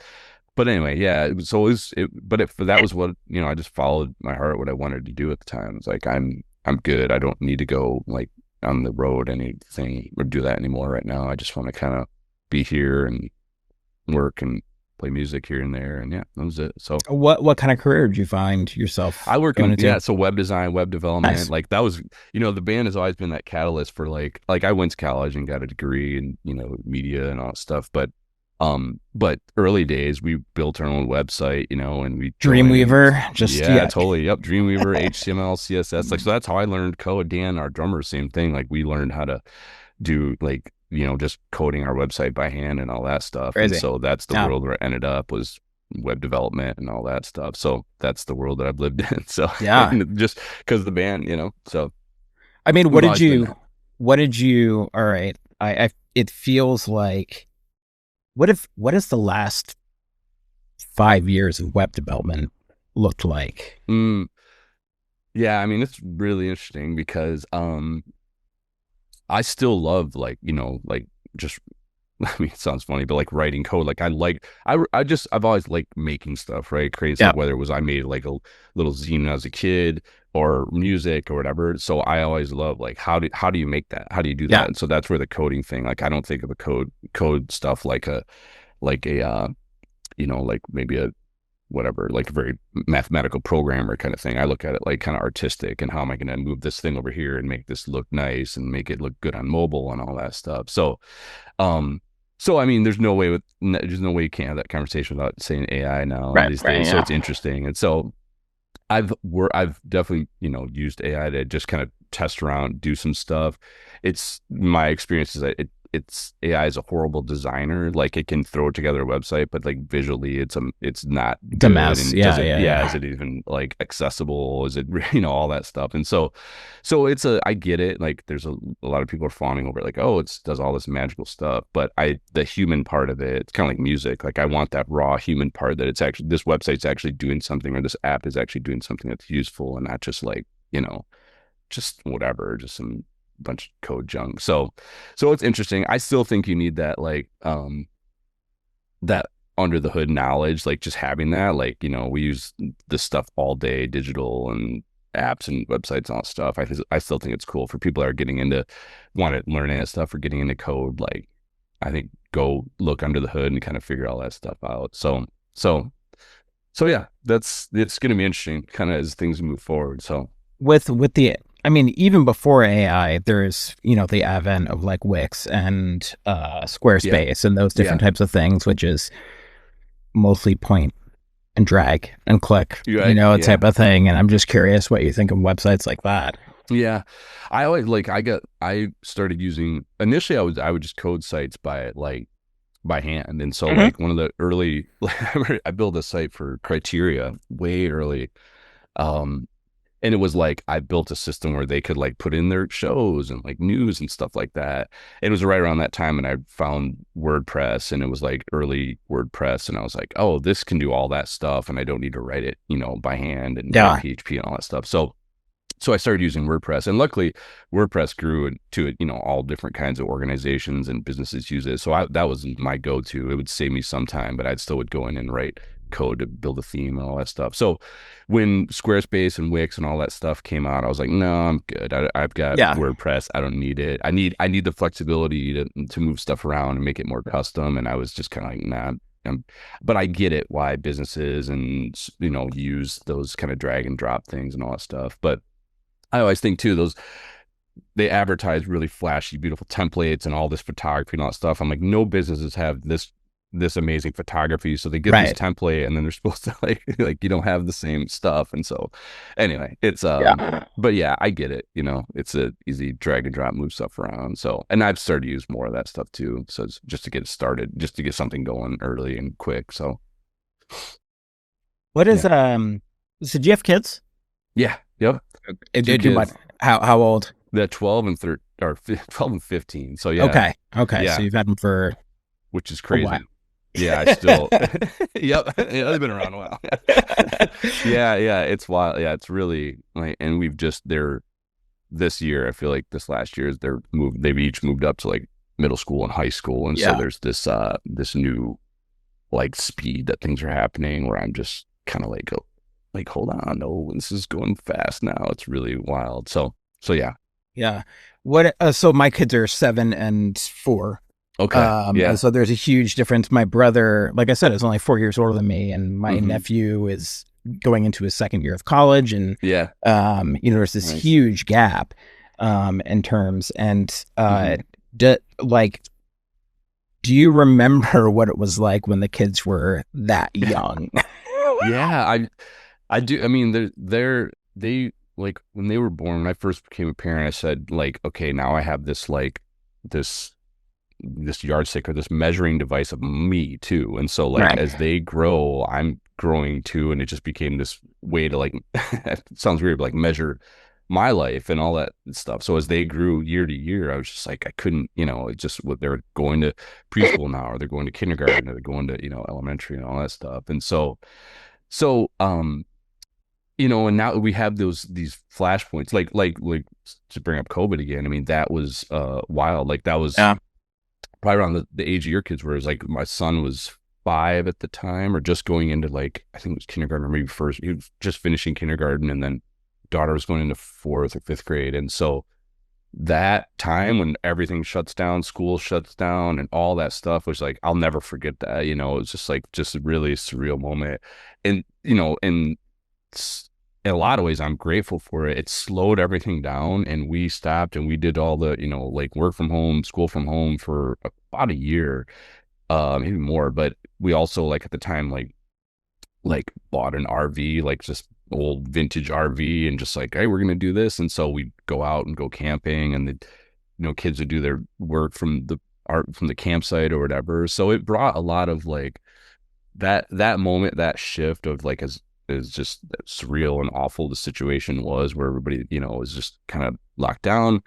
anyway, yeah. That was what I just followed my heart, what I wanted to do at the time. It's like I'm good. I don't need to go like on the road anything or do that anymore right now. I just want to kind of be here and work and play music here and there, and yeah, that was it. So what kind of career did you find yourself? I work in so web design, web development. Nice. Like that was the band has always been that catalyst for like I went to college and got a degree in media and all that stuff, but early days we built our own website, and we Dreamweaver, totally, yep, Dreamweaver, HTML, CSS, like so that's how I learned code. Dan, our drummer, same thing. Like we learned how to do like just coding our website by hand and all that stuff. Crazy. And so that's the world where I ended up, was web development and all that stuff. So that's the world that I've lived in. So Yeah. just because of the band, so I mean, we've always been all right. It feels like, what is the last 5 years of web development looked like? Yeah, I mean, it's really interesting because I still love like just I mean, it sounds funny, but like writing code, like I've always liked making stuff, right? Creating stuff, whether it was I made like a little zine when I was a kid or music or whatever. So I always love like how do you make that? How do you do that? And so that's where the coding thing, like I don't think of a code stuff like like maybe a whatever, like a very mathematical programmer kind of thing. I look at it like kind of artistic, and how am I going to move this thing over here and make this look nice and make it look good on mobile and all that stuff. So I mean, there's no way you can't have that conversation without saying AI now these days. Yeah. So it's interesting. And so I've definitely, used AI to just kind of test around, do some stuff. It's my experience is that AI is a horrible designer. Like it can throw together a website, but like visually it's not good. A mess. Is it even like accessible? Is it, all that stuff? And so I get it. Like there's a lot of people are fawning over it, like, oh, it does all this magical stuff. But the human part of it, it's kind of like music. Like I want that raw human part, that it's actually, this website's actually doing something, or this app is actually doing something that's useful, and not just like, just whatever, just some bunch of code junk. So it's interesting. I still think you need that, like that under the hood knowledge, like just having that, like, we use this stuff all day, digital and apps and websites and all that stuff. I still think it's cool for people that are want to learn that stuff or getting into code. Like I think go look under the hood and kind of figure all that stuff out. So yeah, it's going to be interesting kind of as things move forward. So I mean, even before AI, there's, the advent of like Wix and Squarespace and those different types of things, which is mostly point and drag and click, type of thing. And I'm just curious what you think of websites like that. Yeah. I always I started using, initially I would just code sites by hand. And so like one of the early, I built a site for Criteria way early. And it was like, I built a system where they could like put in their shows and like news and stuff like that. It was right around that time. And I found WordPress, and it was like early WordPress. And I was like, oh, this can do all that stuff. And I don't need to write it, by hand and PHP and all that stuff. So I started using WordPress, and luckily WordPress grew to, all different kinds of organizations and businesses use it. So that was my go-to. It would save me some time, but I still would go in and write code to build a theme and all that stuff. So when Squarespace and Wix and all that stuff came out, I was like, no, I'm good. I've got WordPress. I don't need it. I need the flexibility to move stuff around and make it more custom. And I was just kind of like, nah. But I get it why businesses and use those kind of drag and drop things and all that stuff. But I always think too, they advertise really flashy, beautiful templates and all this photography and all that stuff. I'm like, no businesses have this amazing photography, so they get this template, and then they're supposed to like you don't have the same stuff. And so anyway, it's but yeah, I get it. It's a easy drag and drop, move stuff around. So, and I've started to use more of that stuff too. So it's just to get it started, just to get something going early and quick. So what is so do you have kids? Yeah. Yep. How old? They're 12 and 13, or 12 and 15. So yeah. Okay. Yeah. So you've had them for, which is crazy. Yeah, I still. Yep. Yeah, they've been around a while. Yeah, it's wild. Yeah, it's really like, and this year, I feel like this last year they've each moved up to like middle school and high school, and so there's this new like speed that things are happening where I'm just kind of like, hold on, no, this is going fast now. It's really wild. So yeah. Yeah. What? So my kids are 7 and 4. Okay. So there's a huge difference. My brother, like I said, is only 4 years older than me, and my nephew is going into his second year of college, and there's this huge gap in terms. And do you remember what it was like when the kids were that young? Yeah, I do. I mean, they like when they were born. When I first became a parent, I said like, okay, now I have this this yardstick or this measuring device of me too. And so like Right. as they grow, I'm growing too, and it just became this way to like it sounds weird, but like measure my life and all that stuff. So as they grew year to year, I was just like I couldn't, it just what they're going to preschool now, or they're going to kindergarten, or they're going to elementary and all that stuff. And so and now we have these flashpoints, like to bring up COVID again. I mean, that was wild. Like that was probably around the age of your kids, where it was like my son was 5 at the time, or just going into like, I think it was kindergarten, or maybe first, he was just finishing kindergarten, and then daughter was going into 4th or 5th grade. And so that time when everything shuts down, school shuts down, and all that stuff was like, I'll never forget that. It was just like a really surreal moment. And in a lot of ways, I'm grateful for it. It slowed everything down, and we stopped, and we did all the like work from home, school from home for about a year, maybe more. But we also, like, at the time, like bought an RV, like just old vintage RV, and just like, hey, we're gonna do this. And so we'd go out and go camping, and the kids would do their work from the campsite or whatever. So it brought a lot of like that moment, that shift of like, as just surreal and awful the situation was, where everybody was just kind of locked down.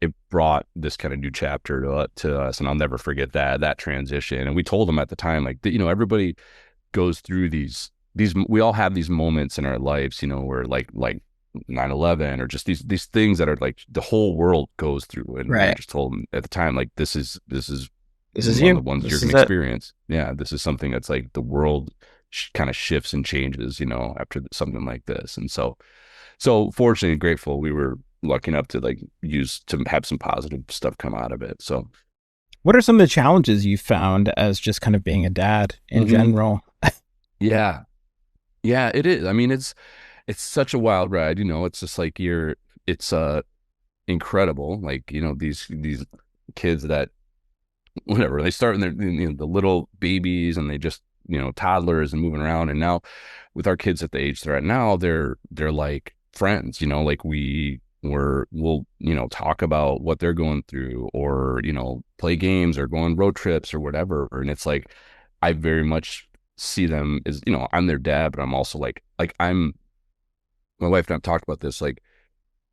It brought this kind of new chapter to us, and I'll never forget that transition. And we told them at the time, like, everybody goes through these we all have these moments in our lives, where like 9/11, or just these things that are like the whole world goes through. And I just told them at the time, like, this is one of the ones you're going to experience. Yeah, this is something that's like the world kind of shifts and changes, after something like this. And so fortunately and grateful, we were lucky enough to have some positive stuff come out of it. So what are some of the challenges you found as just kind of being a dad in general? Yeah, it is. I mean, it's such a wild ride. It's just like it's incredible. Like, these kids that, whatever, they start in their, the little babies, and they just, toddlers and moving around. And now with our kids at the age they're at now, they're like friends, like we'll talk about what they're going through, or play games, or go on road trips, or whatever. And it's like, I very much see them as, I'm their dad, but I'm also like my wife and I've talked about this, like,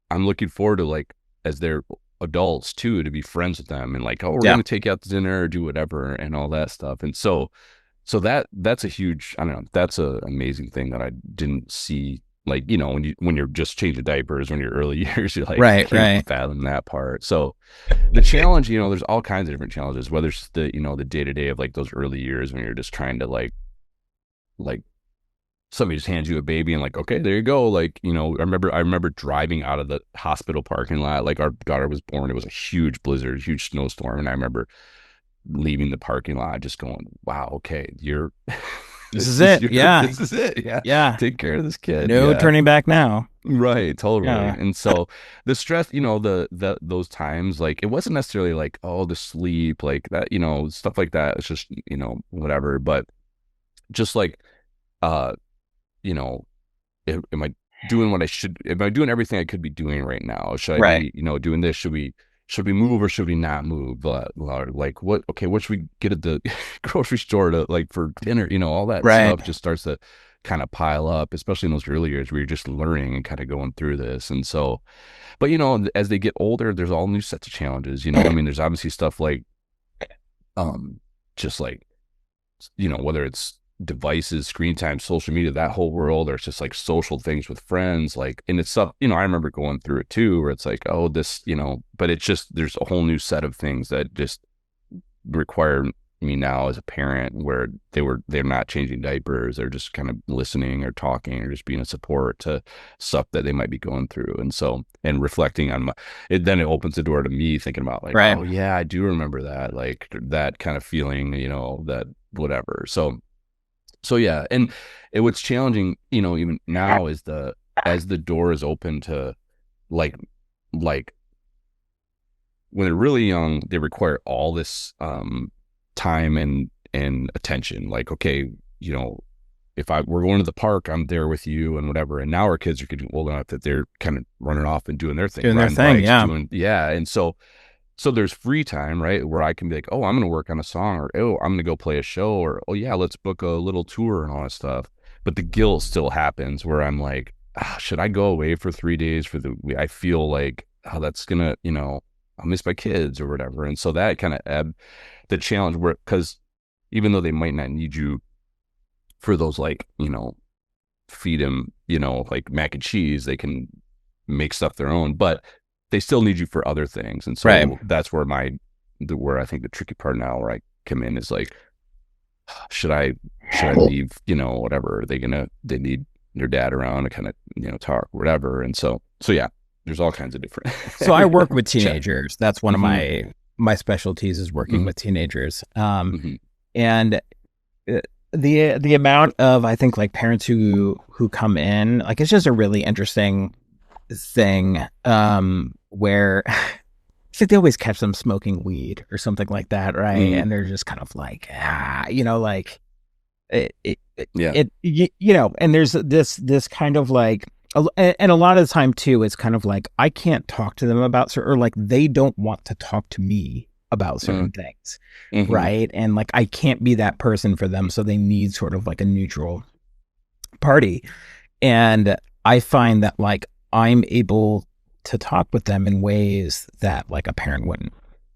I'm looking forward to, like, as they're adults too, to be friends with them, and like, oh, we're gonna take you out to dinner or do whatever, and all that stuff. And so that's a huge, I don't know, that's a amazing thing that I didn't see. Like, when you're just changing diapers, when you're early years, you're like, can't fathom that part. So the challenge, there's all kinds of different challenges, whether it's the the day-to-day of like those early years, when you're just trying to like somebody just hands you a baby, and like, okay, there you go. Like, I remember driving out of the hospital parking lot, like, our daughter was born. It was a huge blizzard, huge snowstorm. And I remember leaving the parking lot just going, wow, okay, this is it. Yeah. This is it. Yeah. Yeah. Take care of this kid. No turning back now. Right. Totally. Yeah. And so the stress, those times, like, it wasn't necessarily like, oh, the sleep, like that, stuff like that. It's just, whatever. But just like, am I doing what I should? Am I doing everything I could be doing right now? Should I be, doing this? Should we move, or should we not move? Like, what should we get at the grocery store to, like, for dinner? All that stuff just starts to kind of pile up, especially in those early years where you're just learning and kind of going through this. And so, but as they get older, there's all new sets of challenges. I mean, there's obviously stuff like, just like, whether it's devices, screen time, social media, that whole world, or it's just like social things with friends, like, and it's stuff, I remember going through it too, where it's like, oh, this, but it's just, there's a whole new set of things that just require me now as a parent, where they're not changing diapers, they're just kind of listening or talking or just being a support to stuff that they might be going through. And so, and reflecting on then it opens the door to me thinking about, like, oh yeah, I do remember that, like, that kind of feeling, that whatever. So yeah, and what's challenging, even now, is as the door is open to, like when they're really young, they require all this time and attention. Like, okay, if we're going to the park, I'm there with you and whatever. And now our kids are getting old enough that they're kind of running off and doing their thing, yeah. And so So there's free time, right? Where I can be like, oh, I'm going to work on a song, or, oh, I'm going to go play a show, or, oh yeah, let's book a little tour and all that stuff. But the guilt still happens where I'm like, should I go away for 3 days I feel like, oh, that's going to, I'll miss my kids or whatever. And so that kind of the challenge where, because even though they might not need you for those, like, feed them, like mac and cheese, they can make stuff their own, but they still need you for other things. And so that's where where I think the tricky part now where I come in is like, should I leave, whatever, they need their dad around to kind of, talk, whatever. And so yeah, there's all kinds of different. So I work with teenagers. That's one of my specialties is working with teenagers. And the amount of, I think, like parents who come in, like, it's just a really interesting thing, where it's like they always catch them smoking weed or something like that, right? And they're just kind of like, like and there's this kind of like, and a lot of the time too, it's kind of like I can't talk to them about certain, or like they don't want to talk to me about certain things, right? And like I can't be that person for them, so they need sort of like a neutral party. And I find that like I'm able to talk with them in ways that like a parent wouldn't,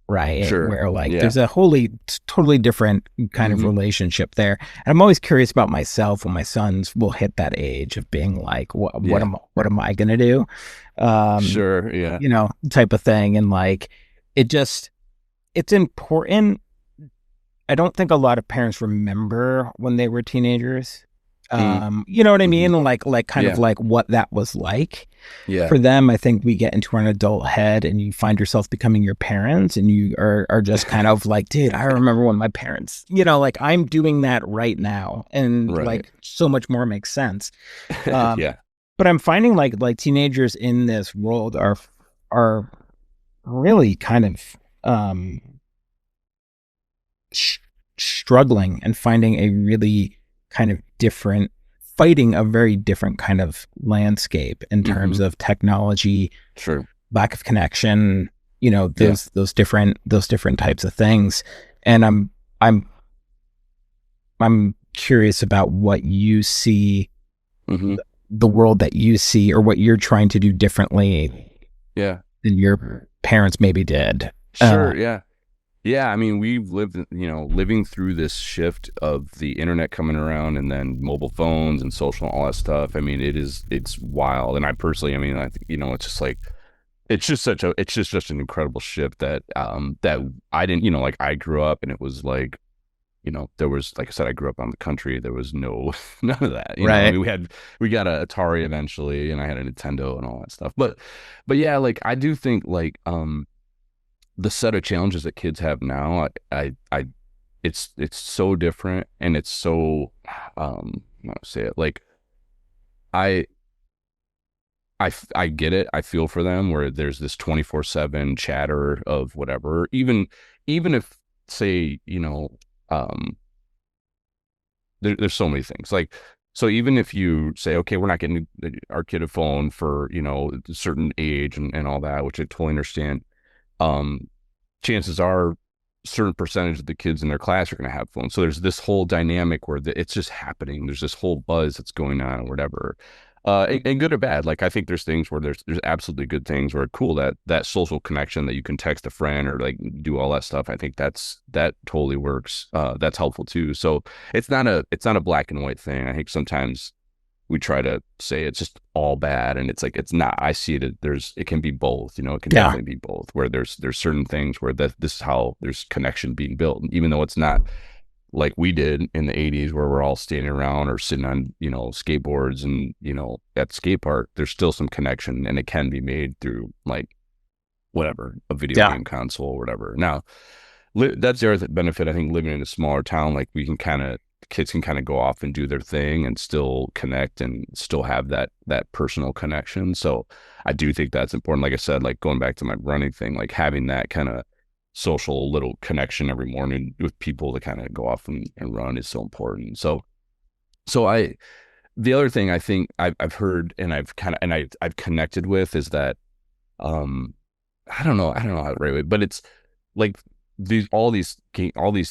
right? Sure. Where like there's a totally different kind of relationship there. And I'm always curious about myself when my sons will hit that age of being like, what am I gonna do? Sure, yeah. Type of thing. And like it's important. I don't think a lot of parents remember when they were teenagers. You know what I mean? Like kind of like what that was like. Yeah. For them, I think we get into an adult head and you find yourself becoming your parents and you are just kind of like, dude, I remember when my parents, like I'm doing that right now. And like so much more makes sense. Yeah. But I'm finding like teenagers in this world are really kind of struggling and finding a really kind of fighting a very different kind of landscape in terms of technology, lack of connection, those different types of things. And I'm curious about what you see, the world that you see, or what you're trying to do differently than your parents maybe did. Sure. Yeah, I mean, we've lived, living through this shift of the internet coming around and then mobile phones and social and all that stuff. I mean, it's wild. And I personally, I mean, I think, it's just like, it's just such an incredible shift that I didn't, like I grew up and it was like, there was, like I said, I grew up on the country. There was none of that. Right. I mean, we got a Atari eventually and I had a Nintendo and all that stuff. But yeah, like I do think like, the set of challenges that kids have now, it's so different, and it's so, how to say it, like, I get it. I feel for them where there's this 24/7 chatter of whatever, even if, say, there's so many things like, so even if you say, okay, we're not getting our kid a phone for, a certain age and all that, which I totally understand. Chances are a certain percentage of the kids in their class are going to have phones. So there's this whole dynamic where it's just happening. There's this whole buzz that's going on or whatever. And good or bad. Like I think there's things where there's absolutely good things where cool, that social connection that you can text a friend or like do all that stuff. I think that totally works. That's helpful too. So it's not a black and white thing. I think sometimes we try to say it's just all bad, and it's like, it's not. I see it. It can be both, it can definitely be both, where there's certain things where this is how there's connection being built. And even though it's not like we did in the 80s where we're all standing around or sitting on, skateboards and, at the skate park, there's still some connection, and it can be made through like whatever, a video game console or whatever. Now, that's the other benefit, I think, living in a smaller town, like kids can kind of go off and do their thing and still connect and still have that personal connection. So I do think that's important. Like I said, like going back to my running thing, like having that kind of social little connection every morning with people to kind of go off and run is so important. So the other thing I think I've heard and I've connected with is that, I don't know how to rate it, but it's like all these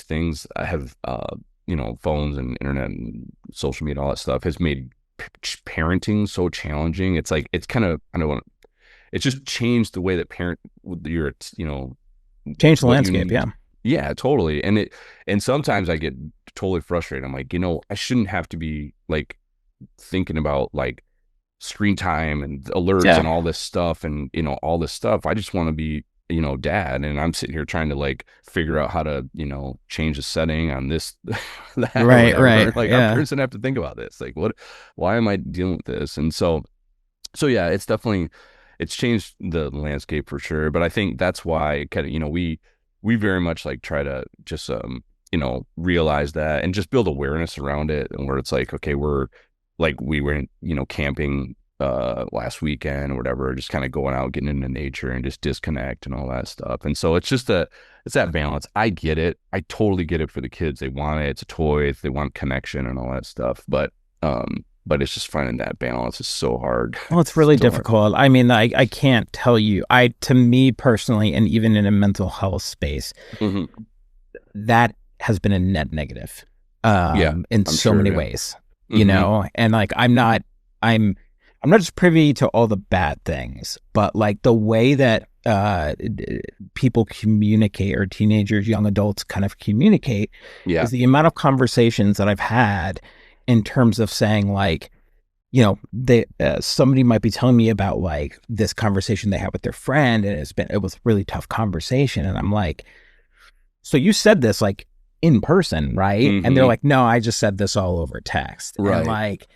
things have phones and internet and social media, all that stuff has made parenting so challenging. It's like it's kind of it's just changed the way that you're change the landscape. Yeah, totally. And sometimes I get totally frustrated. I'm like, I shouldn't have to be like thinking about like screen time and alerts and all this stuff and all this stuff. I just want to be dad, and I'm sitting here trying to like figure out how to change the setting on this that, right like our parents don't have to think about this, like why am I dealing with this? And so yeah, it's changed the landscape for sure. But I think that's why kind of we very much like try to just realize that and just build awareness around it, and where it's like, okay, we were camping last weekend or whatever, just kind of going out, getting into nature and just disconnect and all that stuff. And so it's just it's that balance. I get it. I totally get it for the kids. They want it. It's a toy. They want connection and all that stuff. But it's just finding that balance is so hard. Well, it's really difficult. I mean, I can't tell you. To me personally, and even in a mental health space, that has been a net negative. In so many ways, and like I'm not just privy to all the bad things, but like the way that people communicate, or teenagers, young adults kind of communicate, is the amount of conversations that I've had in terms of saying like, somebody might be telling me about like this conversation they had with their friend, and it was a really tough conversation. And I'm like, so you said this like in person, right? And they're like, no, I just said this all over text. Right. And like,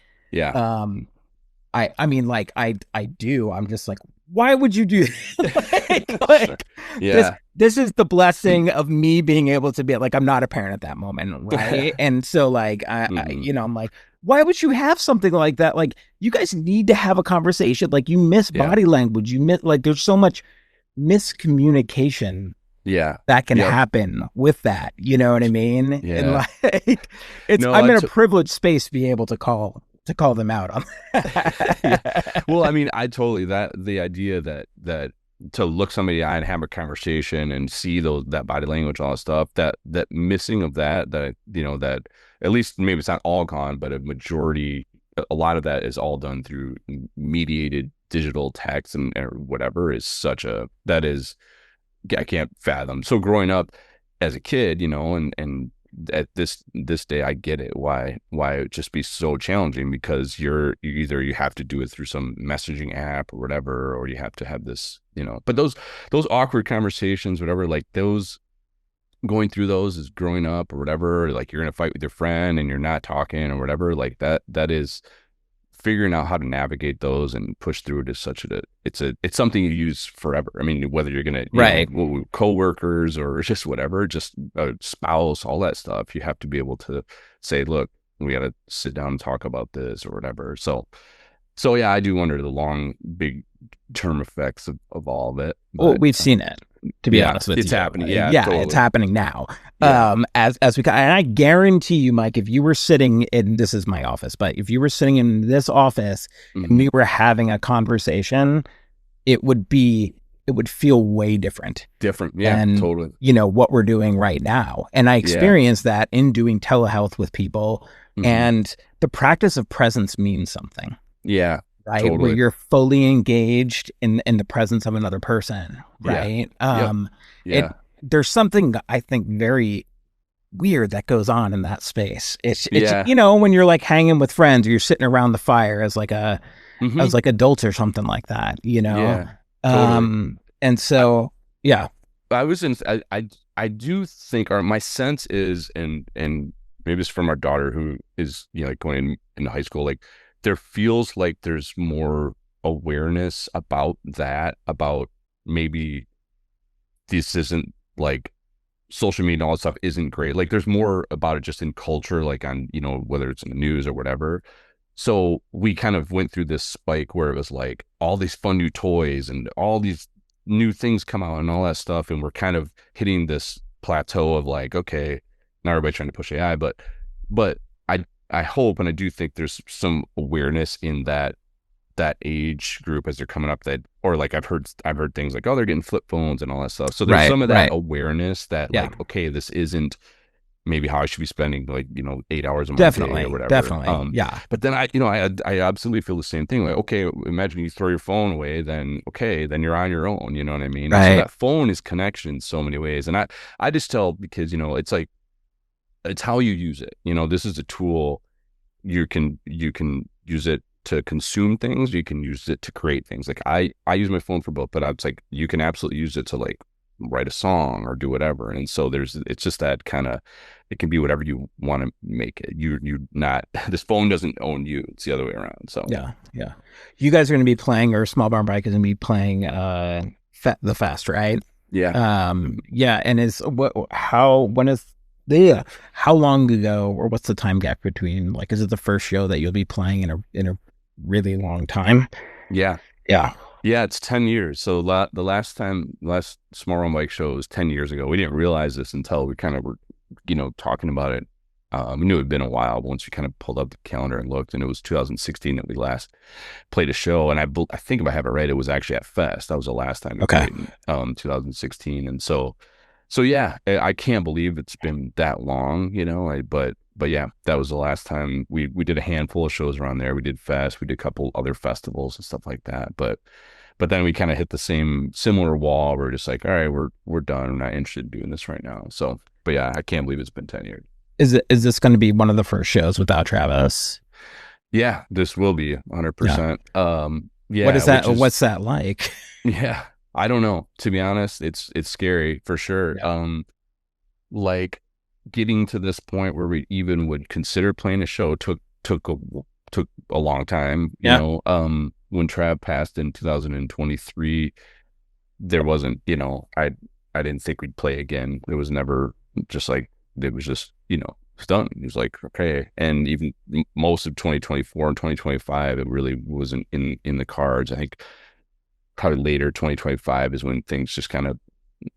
I mean, like I do. I'm just like, why would you do like this is the blessing of me being able to be like, I'm not a parent at that moment, right? And so like I'm like, why would you have something like that? Like, you guys need to have a conversation. Like, you miss body language, you miss, like, there's so much miscommunication that can happen with that, you know what I mean? And like I'm in a privileged space to be able to call them out on that. Well, I mean, I totally, the idea that to look somebody in the eye and have a conversation and see that body language, all that stuff, that missing of that at least maybe it's not all gone, but a lot of that is all done through mediated digital text and or whatever, that is I can't fathom. So growing up as a kid, and at this day, I get it why it would just be so challenging, because you have to do it through some messaging app or whatever, or you have to have this, but those awkward conversations, whatever, like those, going through those as growing up or whatever, like you're in a fight with your friend and you're not talking or whatever, like that is figuring out how to navigate those and push through it is it's something you use forever. I mean, whether you're gonna co-workers or just whatever, just a spouse, all that stuff, you have to be able to say, look, we got to sit down and talk about this or whatever. So yeah, I do wonder the long, big term effects of all of it. But, well, we've seen it, to be honest with you. It's happening. Yeah, totally. It's happening now. As and I guarantee you, Mike, if you were sitting in, this is my office, but if you were sitting in this office and we were having a conversation, it would feel way different. Than, totally. What we're doing right now. And I experienced that in doing telehealth with people, and the practice of presence means something. Yeah. Right. Totally. Where you're fully engaged in the presence of another person. Right. There's something I think very weird that goes on in that space. It's when you're like hanging with friends, or you're sitting around the fire as like as like adults or something like that, Totally. And so, I do think my sense is, and maybe it's from our daughter who is, like going into high school, like, there feels like there's more awareness about maybe this isn't like social media and all that stuff isn't great. Like, there's more about it just in culture, like on, whether it's in the news or whatever. So we kind of went through this spike where it was like all these fun new toys and all these new things come out and all that stuff. And we're kind of hitting this plateau of like, okay, not everybody trying to push AI, but I hope, and I do think there's some awareness in that that age group as they're coming up, that, or like I've heard things like, oh, they're getting flip phones and all that stuff. So there's some of that awareness that like, okay, this isn't maybe how I should be spending, like, 8 hours a month day or whatever. Definitely. But then I absolutely feel the same thing. Like, okay, imagine you throw your phone away, then you're on your own. You know what I mean? Right. So that phone is connection in so many ways. And I just tell, because, it's like, it's how you use it. This is a tool. You can use it to consume things. You can use it to create things. Like I use my phone for both, but it's like, you can absolutely use it to like write a song or do whatever. And so it's just that kind of, it can be whatever you want to make it. You not, this phone doesn't own you. It's the other way around. So yeah. You guys are going to be playing, or Small Barn Bike is going to be playing the Fest, right? Yeah. And how long ago, or what's the time gap between, like, is it the first show that you'll be playing in a really long time? Yeah, it's 10 years. So the last Small Barn Bike show was 10 years ago. We didn't realize this until we kind of were talking about it. We knew it had been a while, but once we kind of pulled up the calendar and looked, and it was 2016 that we last played a show. And I think if I have it right, it was actually at Fest. That was the last time we played in 2016. And so yeah, I can't believe it's been that long, but yeah, that was the last time we did a handful of shows around there. We did Fest, we did a couple other festivals and stuff like that. But then we kind of hit the similar wall. We're just like, all right, we're done. We're not interested in doing this right now. So, but yeah, I can't believe it's been 10 years. Is this going to be one of the first shows without Travis? Yeah, this will be 100%. Yeah. What is that? What's that like? Yeah, I don't know. To be honest, it's scary for sure. Yeah. Like getting to this point where we even would consider playing a show took a long time. You know, when Trav passed in 2023, there wasn't, I didn't think we'd play again. It was never just like, it was just, it's done. It was like, okay. And even most of 2024 and 2025, it really wasn't in the cards. I think probably later 2025 is when things just kind of,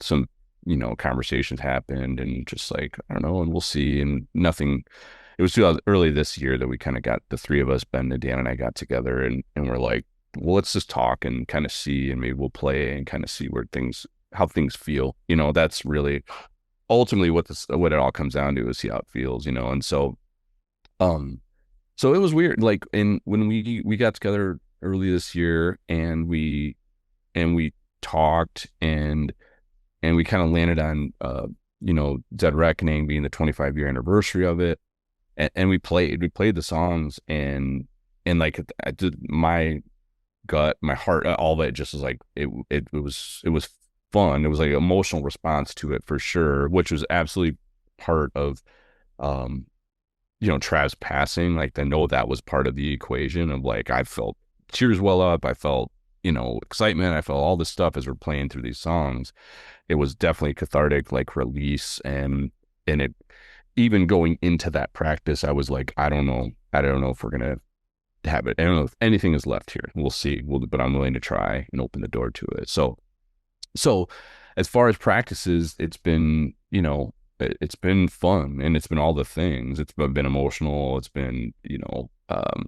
some, conversations happened, and just like, I don't know, and we'll see. And nothing, it was early this year that we kind of got, the three of us, Ben and Dan and I, got together, and we're like, well, let's just talk and kind of see, and maybe we'll play and kind of see how things feel. That's really ultimately what it all comes down to, is see how it feels, and so it was weird. Like, when we got together early this year, and we talked, and we kind of landed on Dead Reckoning being the 25-year anniversary of it, and we played the songs, and like, I did, my gut, my heart, all of it just was like, it was fun. It was like an emotional response to it for sure, which was absolutely part of Trav's passing. Like, I know that was part of the equation of, like, I felt tears well up, I felt excitement, I felt all this stuff as we're playing through these songs. It was definitely cathartic, like, release, and it, even going into that practice, I was like, I don't know if we're gonna have it. I don't know if anything is left here. We'll see. But I'm willing to try and open the door to it. So as far as practices, it's been, it's been fun, and it's been all the things. It's been emotional. It's been,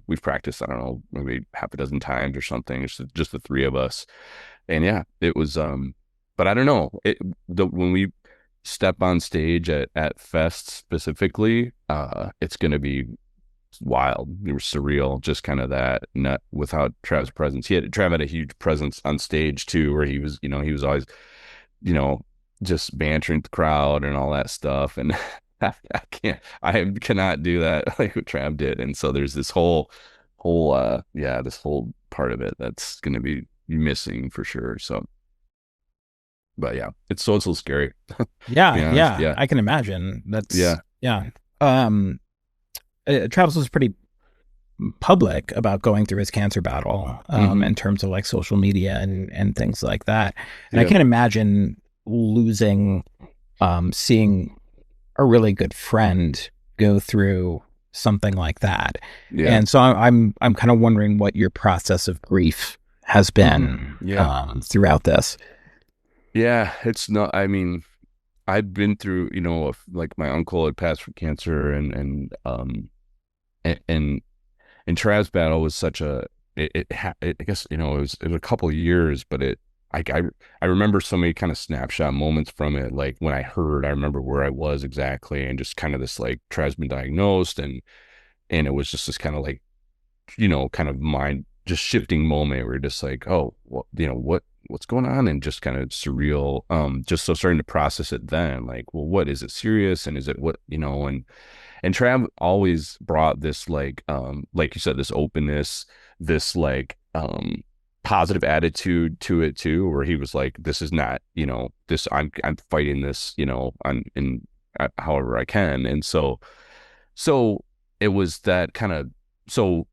we've practiced, I don't know, maybe half a dozen times or something. It's just the three of us. And yeah, it was, but I don't know, when we step on stage at Fest specifically, it's going to be wild. It was surreal, just kind of that, not without Trav's presence. Trav had a huge presence on stage too, where he was, he was always, just bantering the crowd and all that stuff. And I cannot do that like what Trav did. And so there's this whole this whole part of it that's going to be missing for sure. So, but yeah, it's so scary. Yeah. I can imagine. Travis was pretty public about going through his cancer battle, in terms of like social media and things like that. And I can't imagine losing, seeing a really good friend go through something like that. Yeah. And so I'm kind of wondering what your process of grief has been throughout this. Yeah, it's not, I mean, I've been through, like, my uncle had passed from cancer, and Trav's battle was such a I guess, it was a couple of years, but I remember so many kind of snapshot moments from it. Like when I remember where I was exactly, and just kind of this like Trav's been diagnosed, and it was just this kind of like, kind of mind just shifting moment where you're just like, oh, well, what's going on, and just kind of surreal. Just so starting to process it then, like, well, what is it serious, and is it what, and Trav always brought this like you said, this openness, this like positive attitude to it too, where he was like, this is not, this, I'm fighting this, however I can. And so it was that kind of, so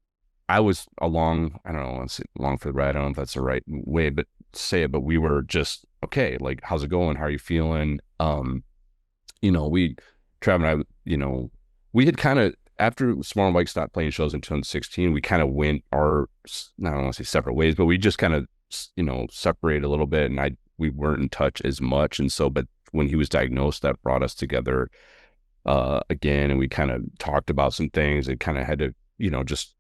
I was along, I don't know, let's say along for the ride. I don't know if that's the right way, but to say it, but we were just, okay, like, how's it going? How are you feeling? Trav and I, we had kind of, after Small and Mike stopped playing shows in 2016, we kind of went our, I don't want to say separate ways, but we just kind of, separated a little bit, and we weren't in touch as much. And so, but when he was diagnosed, that brought us together again, and we kind of talked about some things, and kind of had to, just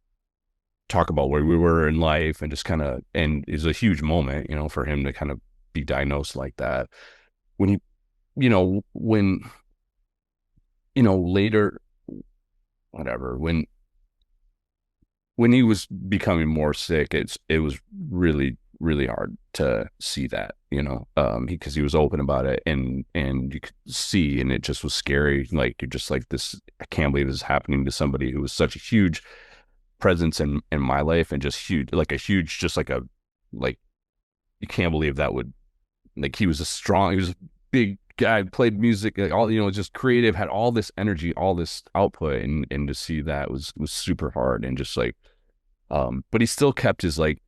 talk about where we were in life, and just kind of, and it was a huge moment, for him to kind of be diagnosed like that. When he, later, whatever, when he was becoming more sick, it was really, really hard to see that, because he was open about it, and you could see, and it just was scary. Like, you're just like, this, I can't believe this is happening to somebody who was such a huge presence in my life, and just huge, like a huge, just like a, like, you can't believe that would, like, he was a big guy, played music, like, all, just creative, had all this energy, all this output, and to see that was super hard. And just like, but he still kept his, like,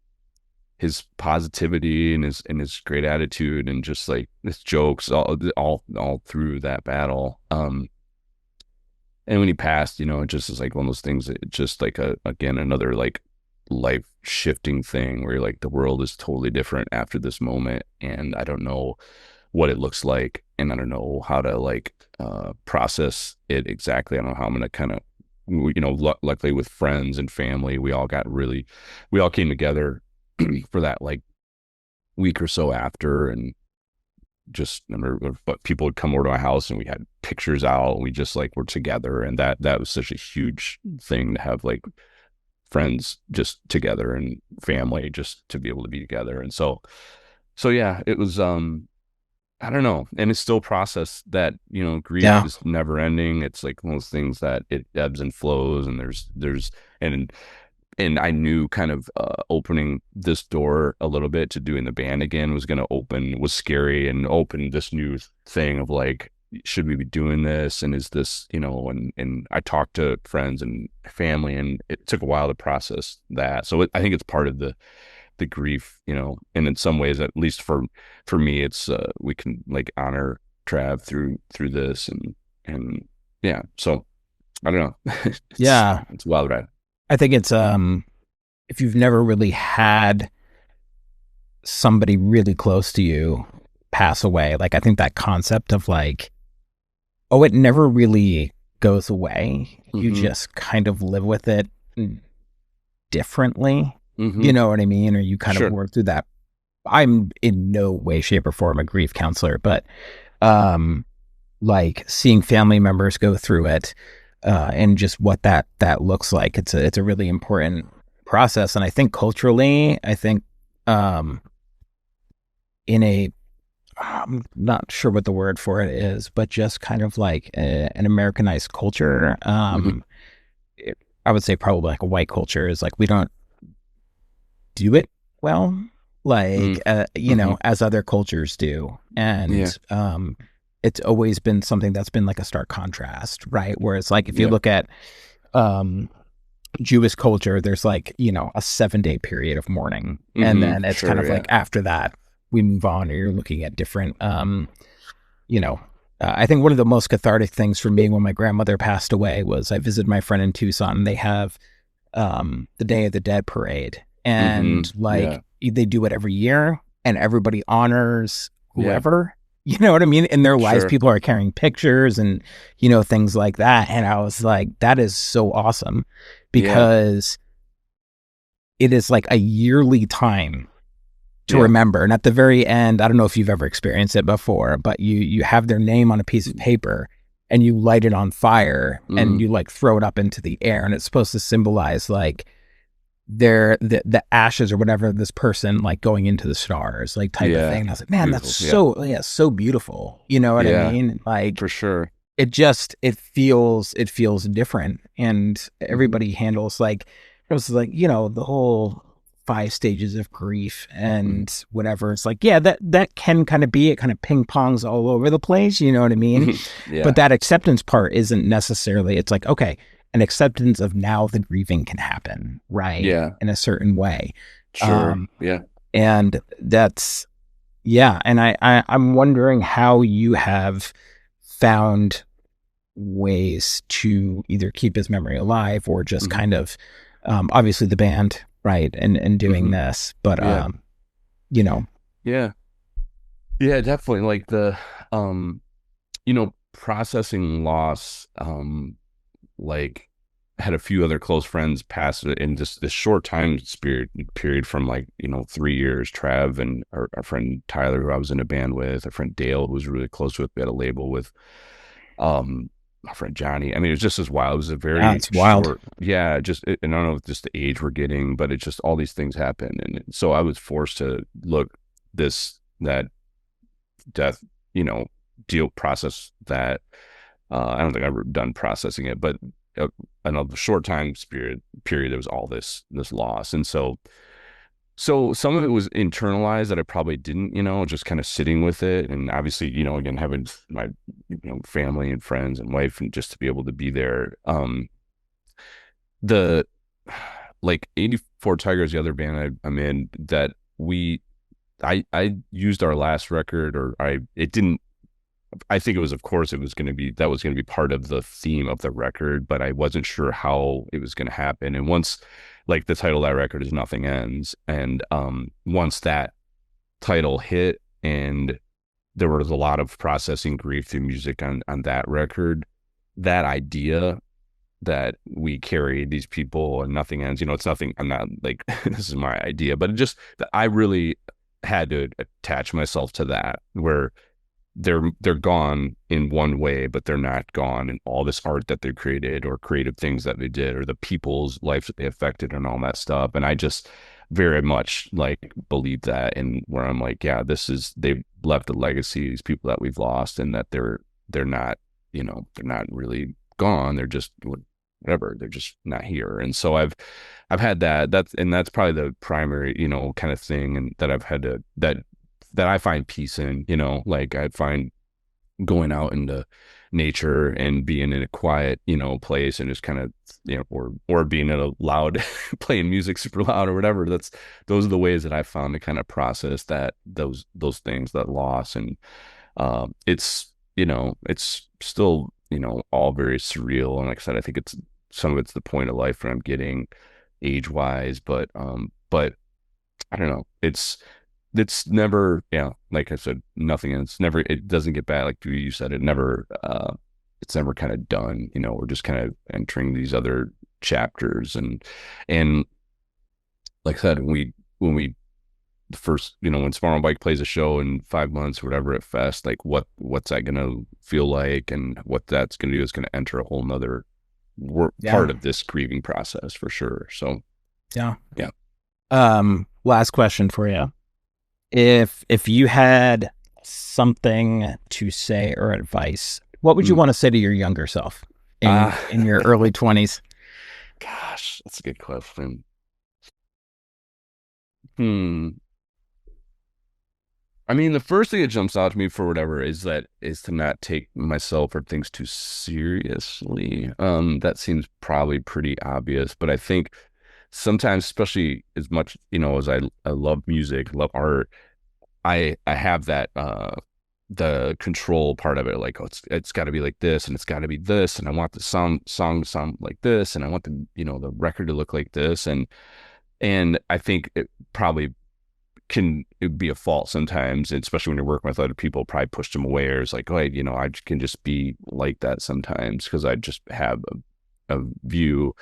his positivity, and his great attitude, and just like his jokes all through that battle. And when he passed, it just is like one of those things that just like again, another like life shifting thing where you're like, the world is totally different after this moment, and I don't know what it looks like, and I don't know how to like process it exactly. I don't know how I'm gonna kind of, luckily with friends and family, we all came together for that like week or so after, and just remember, but people would come over to my house, and we had pictures out, and we just like were together, and that was such a huge thing to have, like, friends just together, and family just to be able to be together. And so yeah, it was I don't know, and it's still process that, grief is never ending. It's like one of those things that it ebbs and flows, and there's and I knew kind of opening this door a little bit to doing the band again was scary, and open this new thing of like, should we be doing this? And is this, and I talked to friends and family, and it took a while to process that. So I think it's part of the grief, and in some ways, at least for me, it's we can like honor Trav through this, and yeah. So I don't know. It's a wild ride. I think it's if you've never really had somebody really close to you pass away, like, I think that concept of like, oh, it never really goes away. Mm-hmm. You just kind of live with it differently. Mm-hmm. You know what I mean? Or you kind of work through that. I'm in no way, shape, or form a grief counselor, but like seeing family members go through it, and just what that looks like. It's a really important process. And I think culturally, I'm not sure what the word for it is, but just kind of like an Americanized culture. I would say probably like a white culture is like, we don't do it well, like, as other cultures do. And it's always been something that's been like a stark contrast, right? Where it's like, if you look at Jewish culture, there's like, a 7-day period of mourning. And then it's kind of like, after that, we move on, or you're looking at different, I think one of the most cathartic things for me when my grandmother passed away was I visited my friend in Tucson, and they have the Day of the Dead parade. And they do it every year, and everybody honors whoever. You know what I mean? In their lives, people are carrying pictures and, things like that. And I was like, that is so awesome, because it is like a yearly time to remember. And at the very end, I don't know if you've ever experienced it before, but you have their name on a piece of paper and you light it on fire and you like throw it up into the air, and it's supposed to symbolize like the ashes or whatever of this person like going into the stars, like type of thing. And I was like, man, beautiful. That's so beautiful. You know what I mean? Like, for sure. It feels different, and everybody handles like, it was like, you know, the whole 5 stages of grief and whatever. It's like, yeah, that can kind of be, it kind of ping pongs all over the place. You know what I mean? But that acceptance part isn't necessarily, it's like, okay, an acceptance of now the grieving can happen, right? In a certain way. Sure. And that's, and I'm wondering how you have found ways to either keep his memory alive or just kind of, obviously the band, right, and doing this, but you know. Yeah, definitely. Like the you know, processing loss, like had a few other close friends pass in just this short time period from like, you know, 3 years. Trav and our friend Tyler, who I was in a band with, our friend Dale, who was really close with, we had a label with, my friend Johnny. I mean, it was just as wild. It was a very it's wild. short, just, and I don't know if just the age we're getting, but it's just all these things happen. And so I was forced to look that death, you know, process that. I don't think I've ever done processing it, but in a short time period, there was all this loss. And so some of it was internalized that I probably didn't, you know, just kind of sitting with it. And obviously, you know, again, having my, you know, family and friends and wife, and just to be able to be there. The like 84 Tigers, the other band I'm in, that I used our last record, or I think it was, of course, it was going to be part of the theme of the record, but I wasn't sure how it was going to happen. And once, like, the title of that record is Nothing Ends. And once that title hit, and there was a lot of processing grief through music on that record, that idea that we carry these people and nothing ends, you know, it's nothing, I'm not like, this is my idea, but it just, I really had to attach myself to that, where they're gone in one way, but they're not gone in all this art that they created, or creative things that they did, or the people's lives that they affected, and all that stuff. And I just very much like believe that, and where I'm like, yeah, they've left a legacy, these people that we've lost, and that they're not, you know, they're not really gone, they're just whatever, they're just not here. And so I've had that's probably the primary, you know, kind of thing, and that I've had to that I find peace in, you know, like I find going out into nature and being in a quiet, you know, place, and just kind of, you know, or being in a loud, playing music super loud or whatever. Those are the ways that I found to kind of process those things, that loss. And it's, you know, it's still, you know, all very surreal. And like I said, I think some of it's the point of life where I'm getting age wise, but I don't know. It's never, like I said, nothing. It doesn't get bad. Like you said, it's never kind of done, you know, we're just kind of entering these other chapters. And like I said, when we the first, you know, when Smart on Bike plays a show in 5 months or whatever at Fest, like what's that going to feel like? And what that's going to do is going to enter a whole nother part of this grieving process for sure. So, yeah. Last question for you. If you had something to say or advice, what would you want to say to your younger self in your early 20s? Gosh, that's a good question. I mean, the first thing that jumps out to me for whatever is to not take myself or things too seriously. That seems probably pretty obvious, but I think sometimes, especially as much, you know, as I love music, love art, I have that the control part of it, like, oh, it's got to be like this, and it's got to be this, and I want the song sound like this, and I want the, you know, the record to look like this, and I think it probably it'd be a fault sometimes, especially when you're working with other people, probably push them away, or it's like, oh, you know, I can just be like that sometimes because I just have a view.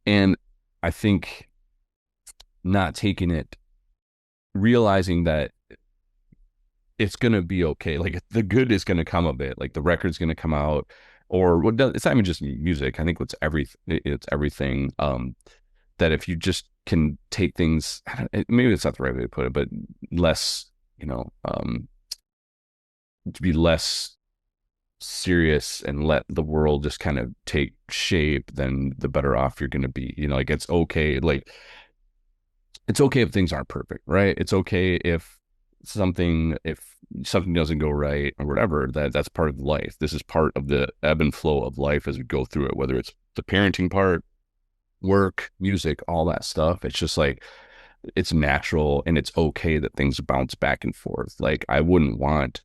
And I think not taking it, realizing that it's going to be okay. Like the good is going to come of it. Like the record's going to come out, or it's not even just music. I think it's everything. That if you just can take things, maybe it's not the right way to put it, but less, to be less serious and let the world just kind of take shape, then the better off you're going to be. Like it's okay. Like it's okay if things aren't perfect, right? It's okay if something doesn't go right or whatever. That's part of life. This is part of the ebb and flow of life as we go through it, whether it's the parenting part, work, music, all that stuff. It's just like, it's natural, and it's okay that things bounce back and forth. Like I wouldn't want,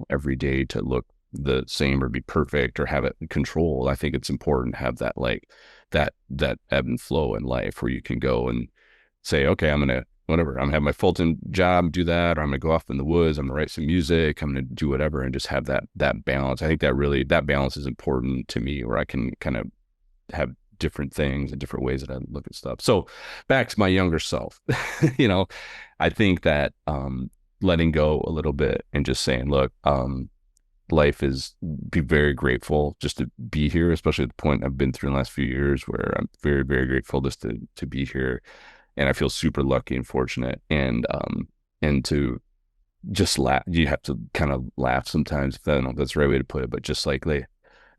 every day to look the same or be perfect or have it controlled. I think it's important to have that, like that ebb and flow in life where you can go and say, okay, I'm gonna have my full-time job, do that, or I'm gonna go off in the woods, I'm gonna write some music, I'm gonna do whatever, and just have that balance. I think that balance is important to me, where I can kind of have different things and different ways that I look at stuff. So back to my younger self, I think that letting go a little bit and just saying, look, life is, be very grateful just to be here, especially at the point I've been through in the last few years, where I'm very, very grateful just to be here. And I feel super lucky and fortunate, and to just laugh. You have to kind of laugh sometimes. I don't know if that's the right way to put it, but just like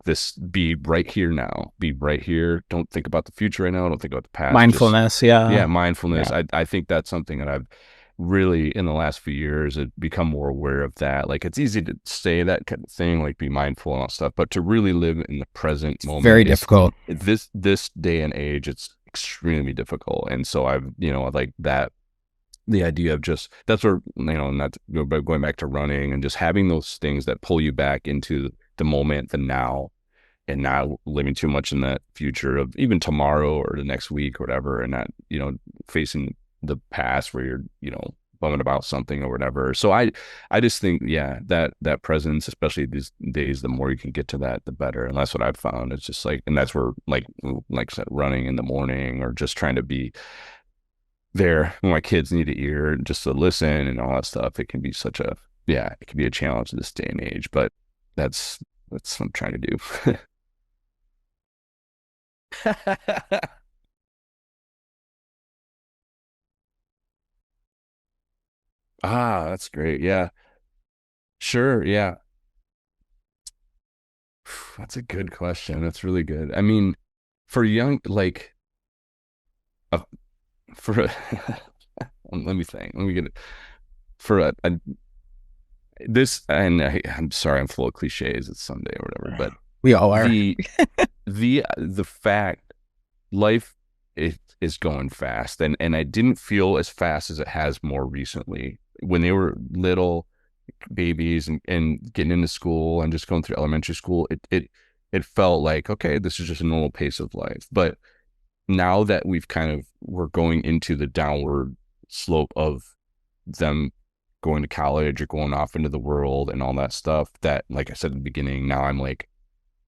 this, be right here now, be right here. Don't think about the future right now. Don't think about the past. Mindfulness. Mindfulness. Yeah. I think that's something that I've really, in the last few years, have become more aware of that. Like it's easy to say that kind of thing, like be mindful and all stuff, but to really live in the present moment, very difficult. This day and age, it's extremely difficult. And so I've, like that, the idea of just, that's where, not to go, but going back to running and just having those things that pull you back into the moment, the now, and not living too much in that future of even tomorrow or the next week or whatever, and not, facing the past where you're, bumming about something or whatever. So I just think, that presence, especially these days, the more you can get to that, the better. And that's what I've found. It's just like, and that's where, like I said, running in the morning, or just trying to be there when my kids need to ear just to listen and all that stuff. It can be it can be a challenge in this day and age, but that's what I'm trying to do. That's great. Yeah, sure. Yeah. That's a good question. That's really good. I mean, for young, like, uh, for, let me think, let me get it for this, and I'm sorry, I'm full of cliches. It's Sunday or whatever, but we all are. The fact, life is going fast, and I didn't feel as fast as it has more recently. When they were little babies and getting into school and just going through elementary school, it felt like, okay, this is just a normal pace of life. But now that we're going into the downward slope of them going to college or going off into the world and all that stuff, that, like I said at the beginning, now I'm like,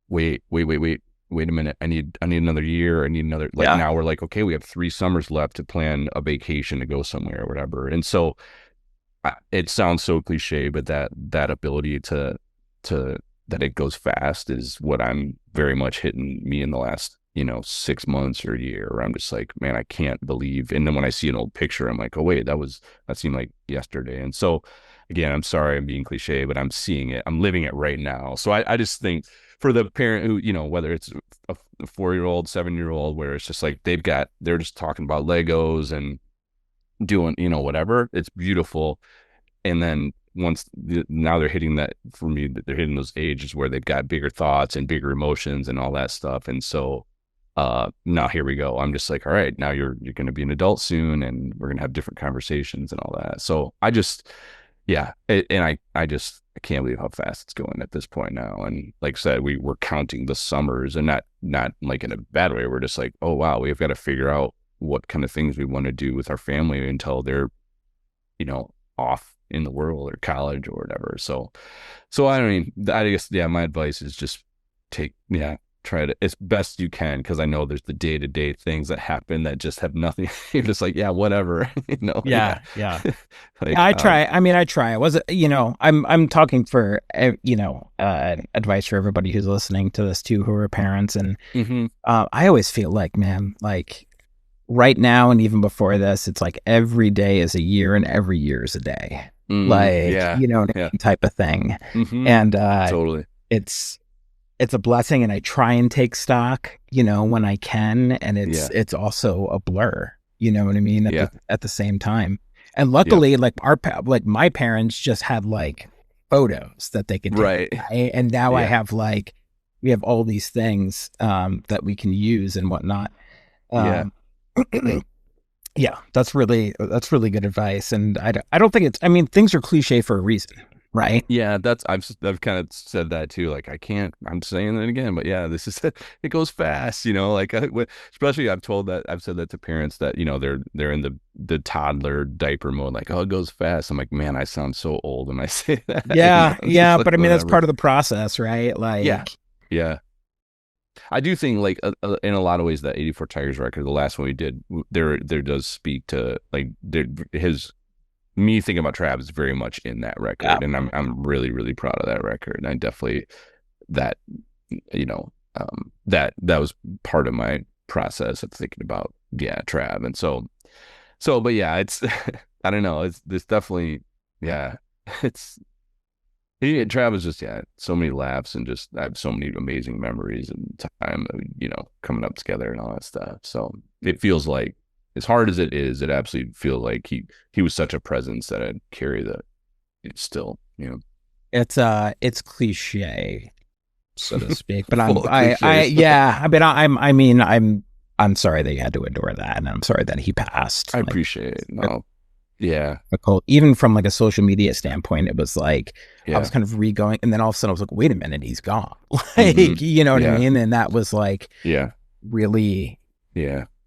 wait a minute, I need another year, I need another, like, now we're like, okay, we have 3 summers left to plan a vacation to go somewhere or whatever. And so it sounds so cliche, but that ability to that it goes fast is what I'm very much hitting me in the last 6 months or a year, where I'm just like, man, I can't believe. And then when I see an old picture, I'm like, oh wait, that seemed like yesterday. And so again, I'm sorry I'm being cliche, but I'm seeing it, I'm living it right now. So I just think, for the parent who, whether it's a 4-year-old, 7-year-old, where it's just like they're just talking about Legos and doing, whatever, it's beautiful. And then now they're hitting that, for me, they're hitting those ages where they've got bigger thoughts and bigger emotions and all that stuff. And so now here we go. I'm just like, all right, now you're going to be an adult soon, and we're going to have different conversations and all that. So I just, I can't believe how fast it's going at this point now. And like I said, we're counting the summers, and not like in a bad way. We're just like, oh wow, we've got to figure out what kind of things we want to do with our family until they're, off in the world or college or whatever. So I guess, my advice is just try try to as best you can, because I know there's the day-to-day things that happen that just have nothing. You're just like, yeah, whatever. Yeah. Like, I try. I try. I was, I'm talking for, advice for everybody who's listening to this too, who are parents. And I always feel like, man, like right now and even before this, it's like every day is a year and every year is a day. Type of thing. And totally. It's a blessing, and I try and take stock, when I can. And it's also a blur, you know what I mean? At the same time. And luckily, like my parents just had like photos that they could take, right? And now I have we have all these things that we can use and whatnot. Yeah, that's really good advice. And I don't think things are cliche for a reason, right? Yeah, I've kind of said that too. Like I'm saying it again, but yeah, this is it goes fast, like especially I've said that to parents that, they're in the toddler diaper mode, like, oh, it goes fast. I'm like, man, I sound so old when I say that. Yeah. Like, but I mean, that's part of the process, right? Like, yeah. I do think like in a lot of ways that 84 Tigers record, the last one we did, there does speak to like me thinking about Travis is very much in that record, and I'm really, really proud of that record. And I definitely that was part of my process of thinking about Trav. And so but yeah, it's I don't know, it's definitely Trav was just so many laughs, and just I have so many amazing memories and time, coming up together and all that stuff. So it feels like, as hard as it is, it absolutely feels like he was such a presence that I'd carry it's still, It's cliche, so to speak, but I'm sorry that you had to endure that, and I'm sorry that he passed. I appreciate it. No. Yeah. Even from like a social media standpoint, it was like, I was kind of re-going, and then all of a sudden I was like, wait a minute, he's gone. Like, you know what I mean? And that was like, really,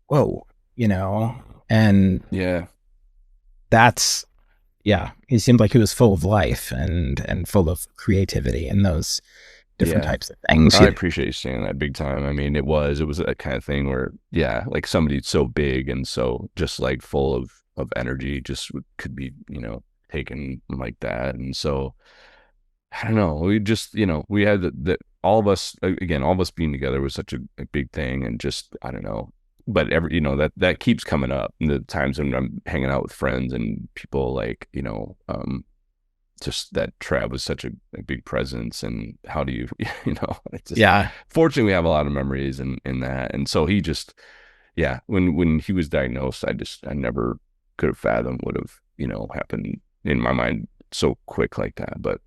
whoa, and that's, he seemed like he was full of life and full of creativity and those different types of things. I appreciate you saying that big time. I mean, it was that kind of thing where, like somebody so big and so just like full of energy just could be, taken like that. And so I don't know, we just, we had that all of us being together was such a big thing. And just, I don't know, but that keeps coming up in the times when I'm hanging out with friends and people, like, just that Trav was such a big presence. And how do you, it's just, fortunately we have a lot of memories in that. And so he just, when he was diagnosed, I never could have fathomed would have, happened in my mind so quick like that. But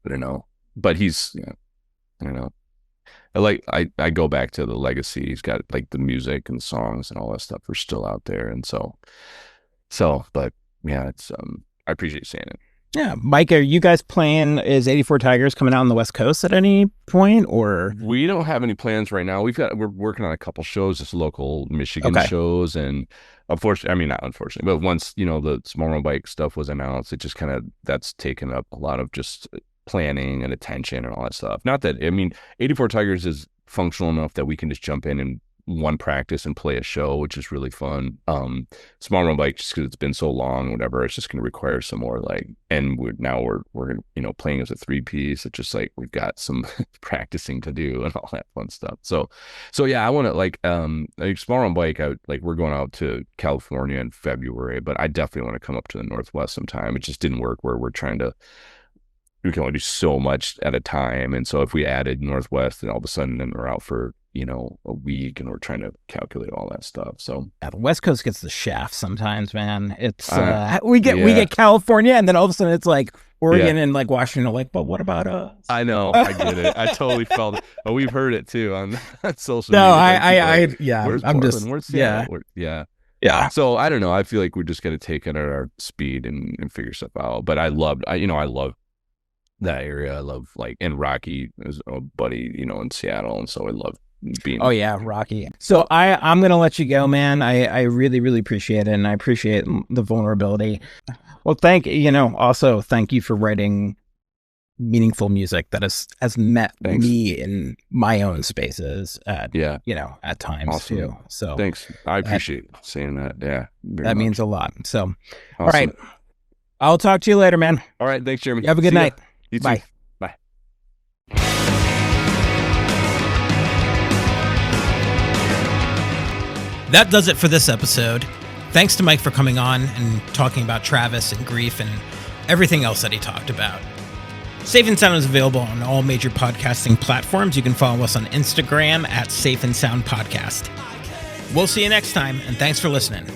I don't know. But he's, I don't know. I go back to the legacy. He's got like the music and the songs and all that stuff are still out there. And so, but yeah, it's, I appreciate you saying it. Yeah. Mike, are you guys playing, is 84 Tigers coming out on the West Coast at any point, or? We don't have any plans right now. We're working on a couple shows, just local Michigan shows. And unfortunately, not unfortunately, but once, the Small Round Bike stuff was announced, it just kind of, that's taken up a lot of just planning and attention and all that stuff. Not that, 84 Tigers is functional enough that we can just jump in and one practice and play a show, which is really fun. Small Round Bike, just because it's been so long, whatever, it's just going to require some more and we're playing as a 3-piece. It's just like we've got some practicing to do and all that fun stuff. So yeah, I want to Small Round Bike. We're going out to California in February, but I definitely want to come up to the Northwest sometime. It just didn't work where we can only do so much at a time. And so if we added Northwest, and all of a sudden then we're out for, a week, and we're trying to calculate all that stuff. So the West Coast gets the shaft sometimes, man. It's we get California, and then all of a sudden it's like Oregon and like Washington, like, but what about us? I know, I get it. I totally felt it. But we've heard it too on social media. Where's I'm Portland? just Where's Seattle? Yeah. So I don't know. I feel like we're just gonna take it at our speed and figure stuff out. But I love that area. I love and Rocky is a buddy, in Seattle, and so I love being. Oh yeah, Rocky. So I'm gonna let you go, man. I really, really appreciate it, and I appreciate the vulnerability. Well, also thank you for writing meaningful music that has met me in my own spaces at times too. So thanks. I appreciate saying that. Yeah. That means a lot. So, awesome. All right. I'll talk to you later, man. All right. Thanks, Jeremy. You have a good night. You too. Bye. Bye. That does it for this episode. Thanks to Mike for coming on and talking about Travis and grief and everything else that he talked about. Safe and Sound is available on all major podcasting platforms. You can follow us on Instagram at Safe and Sound Podcast. We'll see you next time, and thanks for listening.